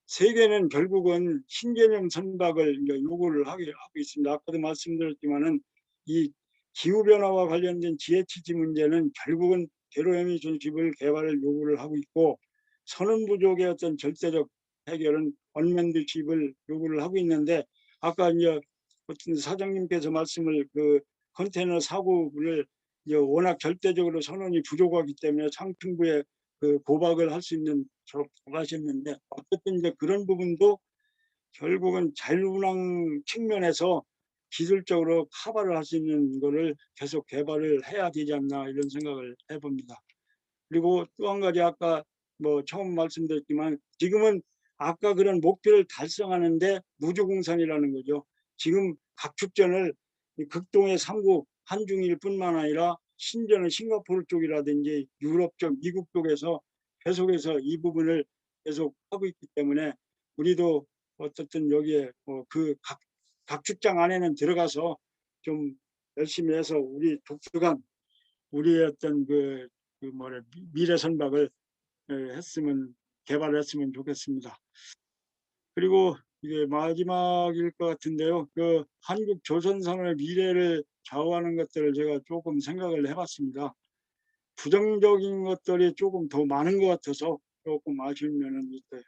세계는 결국은 신개념 선박을 요구를 하고 있습니다. 아까도 말씀드렸지만은 이 기후 변화와 관련된 GHG 문제는 결국은 제로에미 존십을 개발을 요구를 하고 있고, 선원 부족의 어떤 절대적 해결은 언맨드 칩을 요구를 하고 있는데, 아까 이제 어떤 사장님께서 말씀을 컨테이너 사고를 워낙 절대적으로 선원이 부족하기 때문에 상층부에 고박을 할 수 있는 저렇게 하셨는데, 어쨌든 이제 그런 부분도 결국은 자율운항 측면에서 기술적으로 커버를 할 수 있는 거를 계속 개발을 해야 되지 않나, 이런 생각을 해봅니다. 그리고 또 한 가지, 아까 뭐 처음 말씀드렸지만 지금은 아까 그런 목표를 달성하는데 무주공산이라는 거죠. 지금 각축전을 극동의 3국 한중일 뿐만 아니라 신전은 싱가포르 쪽이라든지 유럽 쪽, 미국 쪽에서 계속해서 이 부분을 계속 하고 있기 때문에, 우리도 어쨌든 여기에 각축장 안에는 들어가서 좀 열심히 해서 우리 독수간, 우리의 어떤 미래 선박을 개발했으면 좋겠습니다. 그리고 이게 마지막일 것 같은데요. 한국 조선산업의 미래를 좌우하는 것들을 제가 조금 생각을 해봤습니다. 부정적인 것들이 조금 더 많은 것 같아서 조금 아쉬운 면은 있어요.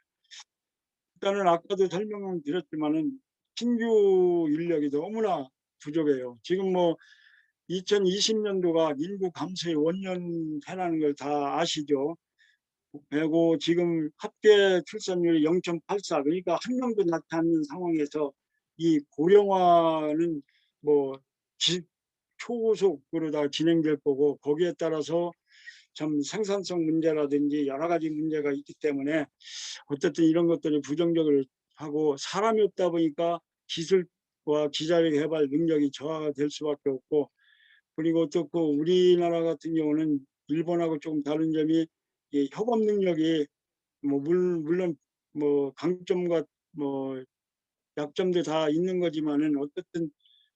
일단은 아까도 설명을 드렸지만은 신규 인력이 너무나 부족해요. 지금 뭐 2020년도가 인구 감소의 원년해라는 걸 다 아시죠? 그리고 지금 합계 출산율이 0.84, 그러니까 한 명도 낳지 않는 상황에서 이 고령화는 뭐 초고속으로 다 진행될 거고, 거기에 따라서 참 생산성 문제라든지 여러 가지 문제가 있기 때문에 어쨌든 이런 것들이 부정적으로 하고, 사람이 없다 보니까 기술과 기자재 개발 능력이 저하가 될 수밖에 없고, 그리고 또 우리나라 같은 경우는 일본하고 조금 다른 점이 협업 능력이 물론 뭐 강점과 뭐 약점도 다 있는 거지만은 어쨌든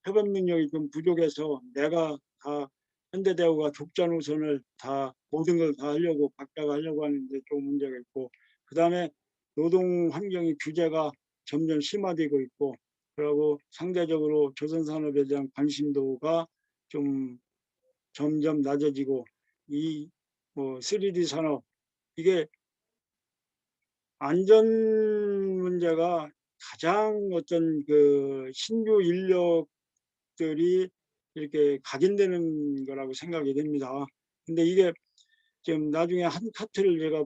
협업 능력이 좀 부족해서 내가 다 현대대우가 독자 노선을 다 모든 걸 다 하려고 각자가 하려고 하는데 좀 문제가 있고, 그다음에 노동 환경의 규제가 점점 심화되고 있고, 그리고 상대적으로 조선 산업에 대한 관심도가 좀 점점 낮아지고, 이 뭐 3D 산업, 이게 안전 문제가 가장 어떤 그 신규 인력들이 이렇게 각인되는 거라고 생각이 됩니다. 근데 이게 지금 나중에 한 카트를 제가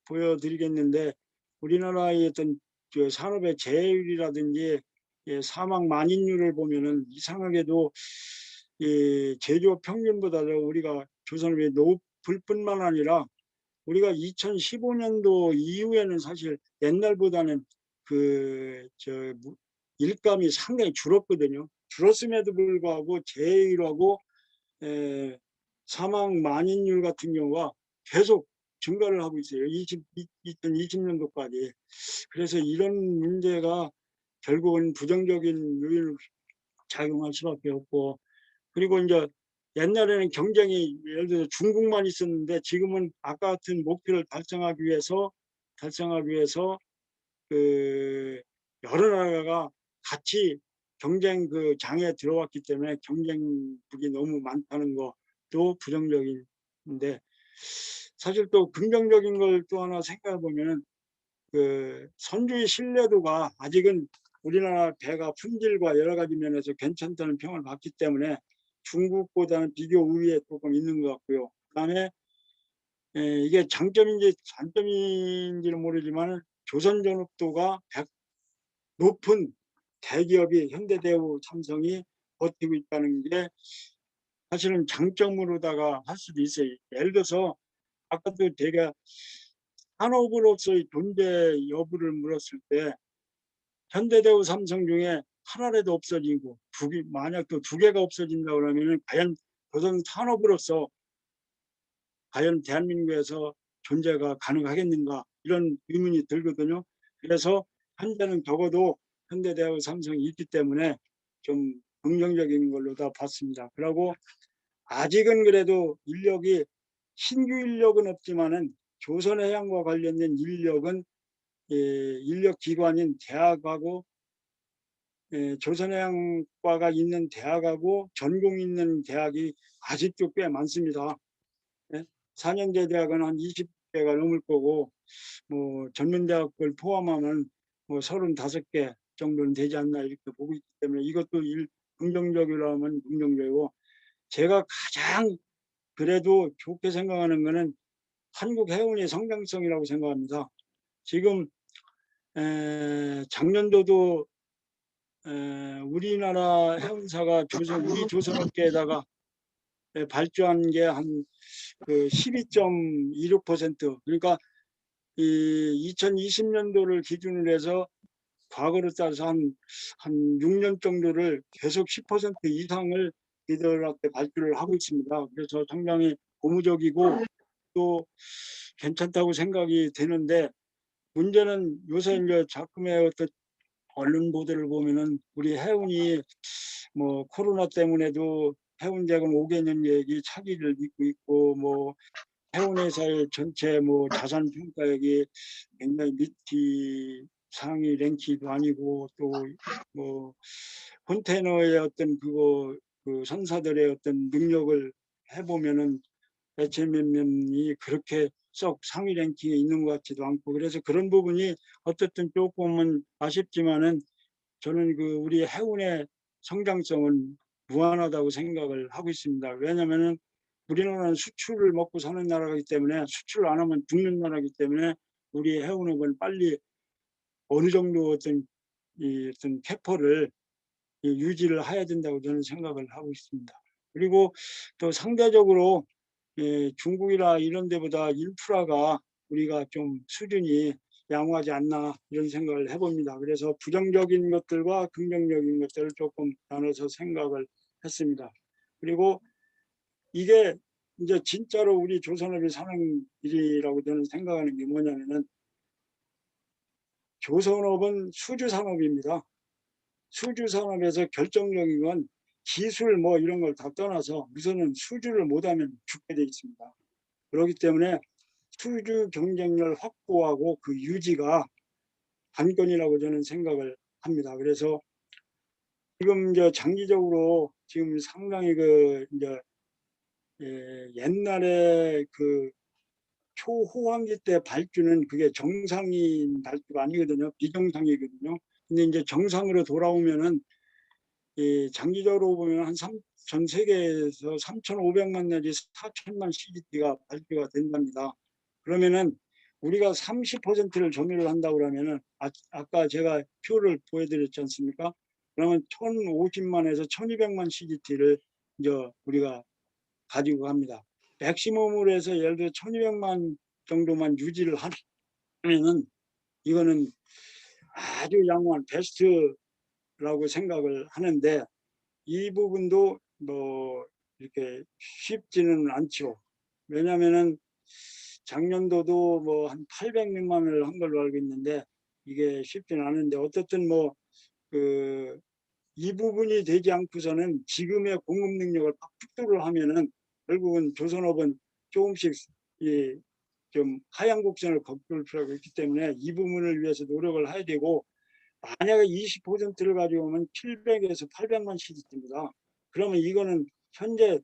보여드리겠는데, 우리나라의 어떤 그 산업의 재해율이라든지 사망 만인율을 보면은 이상하게도 이 제조업 평균보다도 우리가 조선업이 높을 뿐만 아니라, 우리가 2015년도 이후에는 사실 옛날보다는 일감이 상당히 줄었거든요. 줄었음에도 불구하고 재해율하고 사망 만인율 같은 경우가 계속 증가를 하고 있어요. 2020년도까지. 그래서 이런 문제가 결국은 부정적인 요인을 작용할 수밖에 없고, 그리고 이제 옛날에는 경쟁이 예를 들어서 중국만 있었는데, 지금은 아까 같은 목표를 달성하기 위해서 그 여러 나라가 같이 경쟁 그 장에 들어왔기 때문에 경쟁국이 너무 많다는 것도 부정적인데, 사실 또 긍정적인 걸 또 하나 생각해 보면은 그 선주의 신뢰도가 아직은 우리나라 배가 품질과 여러 가지 면에서 괜찮다는 평을 받기 때문에 중국보다는 비교 우위에 조금 있는 것 같고요. 그다음에 이게 장점인지 단점인지는 모르지만 조선 전업도가 높은 대기업이 현대대우, 삼성이 버티고 있다는 게 사실은 장점으로다가 할 수도 있어요. 예를 들어서 아까도 제가 산업으로서의 존재 여부를 물었을 때, 현대대우, 삼성 중에 하나라도 없어지고 만약 또 두 개가 없어진다 그러면 과연 조선 산업으로서 과연 대한민국에서 존재가 가능하겠는가, 이런 의문이 들거든요. 그래서 현재는 적어도 현대대우, 삼성이 있기 때문에 좀 긍정적인 걸로 다 봤습니다. 그리고 아직은 그래도 인력이 신규 인력은 없지만은 조선해양과 관련된 인력은 인력 기관인 대학하고 조선해양과가 있는 대학하고 전공 있는 대학이 아직도 꽤 많습니다. 4년제 대학은 한 20개가 넘을 거고, 뭐 전문대학을 포함하면 뭐 35개 정도는 되지 않나 이렇게 보고 있기 때문에 이것도 긍정적이라면 긍정적이고, 제가 가장 그래도 좋게 생각하는 거는 한국 해운의 성장성이라고 생각합니다. 지금 작년도도 우리나라 해운사가 우리 조선업계에다가 발주한 게 한 그 12.26%, 그러니까 이 2020년도를 기준으로 해서 과거로 따져서 한 6년 정도를 계속 10% 이상을 이들한테 발주를 하고 있습니다. 그래서 상당히 고무적이고 또 괜찮다고 생각이 되는데, 문제는 요새 이제 작품의 어떤 언론 보도를 보면은 우리 해운이 뭐 코로나 때문에도 해운대금 5개년 계획이 차질을 빚고 있고, 뭐 해운회사의 전체 뭐 자산 평가액이 굉장히 밑이 상위 랭킹도 아니고, 또 뭐 컨테이너의 어떤 그 선사들의 어떤 능력을 해보면은 HMM이 그렇게 썩 상위 랭킹에 있는 것 같지도 않고, 그래서 그런 부분이 어쨌든 조금은 아쉽지만은 저는 그 우리 해운의 성장성은 무한하다고 생각을 하고 있습니다. 왜냐하면은 우리나라는 수출을 먹고 사는 나라이기 때문에, 수출 안 하면 죽는 나라이기 때문에 우리 해운업은 빨리 어느 정도 어떤 캐퍼를 유지를 해야 된다고 저는 생각을 하고 있습니다. 그리고 또 상대적으로 중국이나 이런 데보다 인프라가 우리가 좀 수준이 양호하지 않나, 이런 생각을 해봅니다. 그래서 부정적인 것들과 긍정적인 것들을 조금 나눠서 생각을 했습니다. 그리고 이게 이제 진짜로 우리 조선업이 사는 일이라고 저는 생각하는 게 뭐냐면은, 조선업은 수주 산업입니다. 수주 산업에서 결정적인 건 기술 뭐 이런 걸 다 떠나서 우선은 수주를 못하면 죽게 돼 있습니다. 그렇기 때문에 수주 경쟁력 확보하고 그 유지가 관건이라고 저는 생각을 합니다. 그래서 지금 이제 장기적으로 지금 상당히 그 이제 옛날에 그 초호황기 때 발주는 그게 정상인 발주가 아니거든요. 비정상이거든요. 근데 이제 정상으로 돌아오면은 이 장기적으로 보면 전 세계에서 3,500만 내지 4천만 CGT가 발주가 된답니다. 그러면은 우리가 30%를 점유를 한다고 그러면은 아까 제가 표를 보여드렸지 않습니까? 그러면 1,050만에서 1,200만 CGT를 이제 우리가 가지고 갑니다. 맥시멈으로 해서 예를 들어 1,200만 정도만 유지를 하면은 이거는 아주 양호한 베스트라고 생각을 하는데 이 부분도 뭐 이렇게 쉽지는 않죠. 왜냐하면은 작년도도 뭐 한 800명만을 한 걸로 알고 있는데 이게 쉽지는 않은데 어떻든 뭐 이 부분이 되지 않고서는 지금의 공급 능력을 막 축소를 하면은 결국은 조선업은 조금씩 좀 하향 곡선을 겪을 필요가 있기 때문에 이 부분을 위해서 노력을 해야 되고 만약에 20%를 가져오면 700에서 800만 시집입니다. 그러면 이거는 현재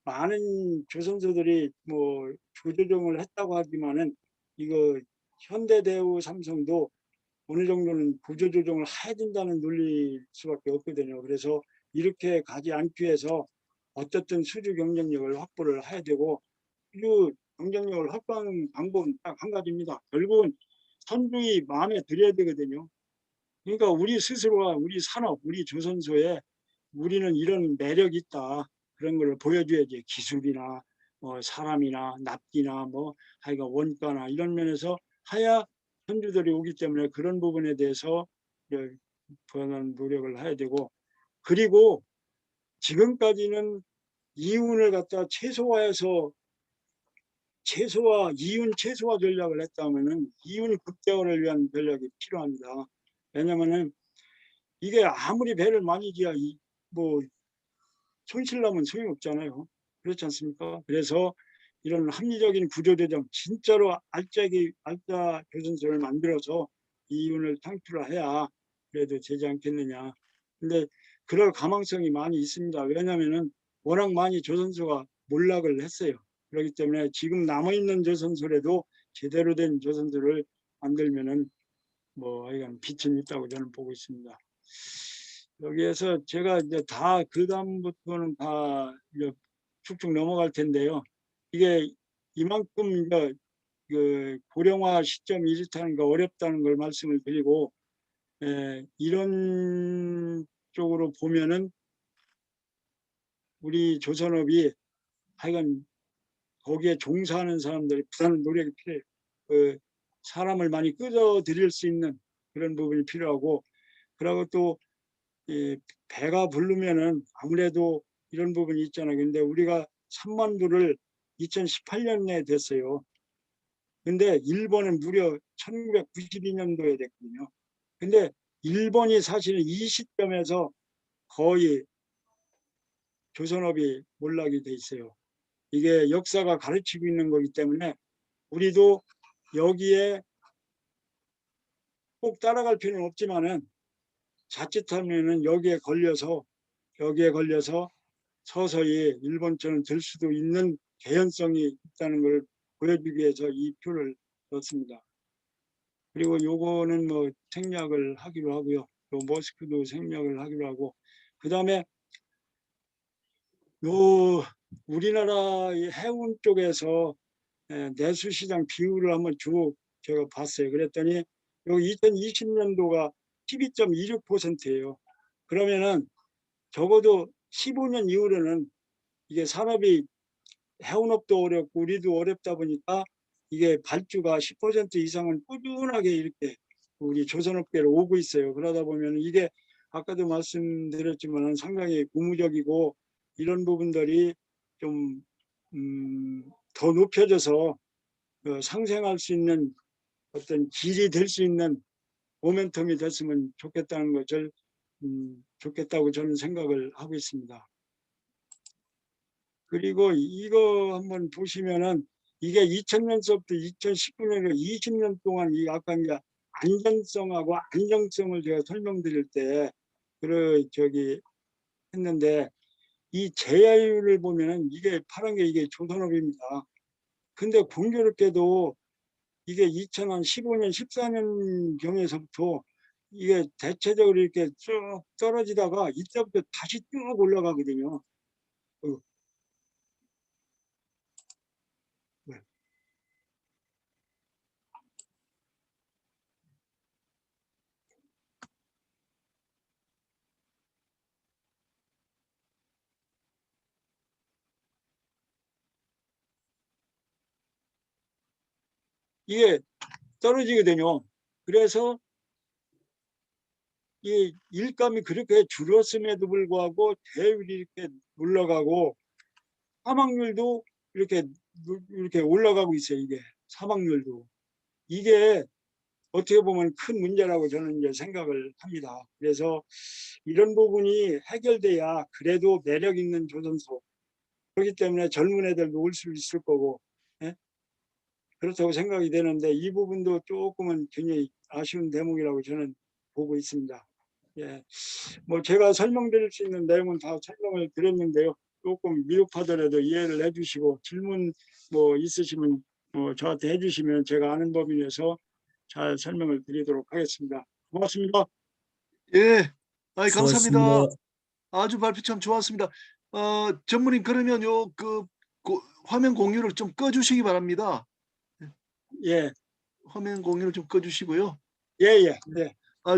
많은 조선소들이 뭐 조조정을 했다고 하지만은 이거 현대대우 삼성도 어느 정도는 구조조정을 해야 된다는 논리일 수밖에 없거든요. 그래서 이렇게 가지 않기 위해서 어쨌든 수주 경쟁력을 확보를 해야 되고 수주 경쟁력을 확보하는 방법은 딱 한 가지입니다. 결국은 선주의 마음에 들어야 되거든요. 그러니까 우리 스스로가 우리 산업, 우리 조선소에 우리는 이런 매력이 있다. 그런 걸 보여줘야지. 기술이나 사람이나 납기나 뭐 하여간 원가나 이런 면에서 하야 선주들이 오기 때문에 그런 부분에 대해서 보완하는 노력을 해야 되고 그리고 지금까지는 이윤을 갖다 최소화해서 이윤 최소화 전략을 했다면은 이윤 극대화를 위한 전략이 필요합니다. 왜냐면은 이게 아무리 배를 많이 지야 뭐 손실나면 소용없잖아요. 그렇지 않습니까? 그래서 이런 합리적인 구조조정 진짜로 알짜 교선소를 만들어서 이윤을 창출을 해야 그래도 되지 않겠느냐. 근데 그럴 가망성이 많이 있습니다. 왜냐하면은 워낙 많이 조선소가 몰락을 했어요. 그렇기 때문에 지금 남아있는 조선소라도 제대로 된 조선소를 만들면은 뭐 하여간 빛은 있다고 저는 보고 있습니다. 여기에서 제가 이제 다 그 다음부터는 다 이제 쭉쭉 넘어갈 텐데요. 이게 이만큼 이제 그 고령화 시점이 이렇다는 거 어렵다는 걸 말씀을 드리고 이런 쪽으로 보면은 우리 조선업이 하여간 거기에 종사하는 사람들이 부단한 노력이 필요해요. 그 사람을 많이 끌어들일 수 있는 그런 부분이 필요하고 그리고 또 배가 부르면은 아무래도 이런 부분이 있잖아요. 근데 우리가 3만 부를 2018년에 됐어요. 근데 일본은 무려 1992년도에 됐거든요. 근데 일본이 사실은 이 시점에서 거의 조선업이 몰락이 돼 있어요. 이게 역사가 가르치고 있는 거기 때문에 우리도 여기에 꼭 따라갈 필요는 없지만은 자칫하면은 여기에 걸려서 서서히 일본처럼 될 수도 있는 개연성이 있다는 걸 보여주기 위해서 이 표를 넣습니다. 그리고 요거는 뭐 생략을 하기로 하고요. 요 머스크도 생략을 하기로 하고 그 다음에 요 우리나라 해운 쪽에서 내수시장 비율을 한번 쭉 제가 봤어요. 그랬더니 요 2020년도가 12.26%예요. 그러면은 적어도 15년 이후로는 이게 산업이 해운업도 어렵고 우리도 어렵다 보니까 이게 발주가 10% 이상은 꾸준하게 이렇게 우리 조선업계로 오고 있어요. 그러다 보면 이게 아까도 말씀드렸지만 상당히 고무적이고 이런 부분들이 좀 더 높여져서 상생할 수 있는 어떤 길이 될 수 있는 모멘텀이 됐으면 좋겠다는 것을 좋겠다고 저는 생각을 하고 있습니다. 그리고 이거 한번 보시면은 이게 2000년서부터 2019년으로 20년 동안 이 아까 이제 안전성하고 안정성을 제가 설명드릴 때 저기 했는데 이 제야율을 보면은 이게 파란 게 이게 조선업입니다. 근데 공교롭게도 이게 2015년 14년 경에서부터 이게 대체적으로 이렇게 쭉 떨어지다가 이때부터 다시 쭉 올라가거든요. 네. 이게 떨어지거든요. 그래서 이 일감이 그렇게 줄었음에도 불구하고 대율이 이렇게 올라가고 사망률도 이렇게 올라가고 있어요. 이게 사망률도 이게 어떻게 보면 큰 문제라고 저는 이제 생각을 합니다. 그래서 이런 부분이 해결돼야 그래도 매력 있는 조선소 그렇기 때문에 젊은 애들도 올 수 있을 거고 예? 그렇다고 생각이 되는데 이 부분도 조금은 굉장히 아쉬운 대목이라고 저는 보고 있습니다. 예, 뭐 제가 설명드릴 수 있는 내용은 다 설명을 드렸는데요. 조금 미흡하더라도 이해를 해주시고 질문 뭐 있으시면 저한테 해주시면 제가 아는 범위에서 잘 설명을 드리도록 하겠습니다. 고맙습니다. 예, 아이, 감사합니다. 수고하셨습니다. 아주 발표 참 좋았습니다. 전무님 그러면 화면 공유를 좀 꺼주시기 바랍니다. 예, 화면 공유를 좀 꺼주시고요. 예, 예, 예.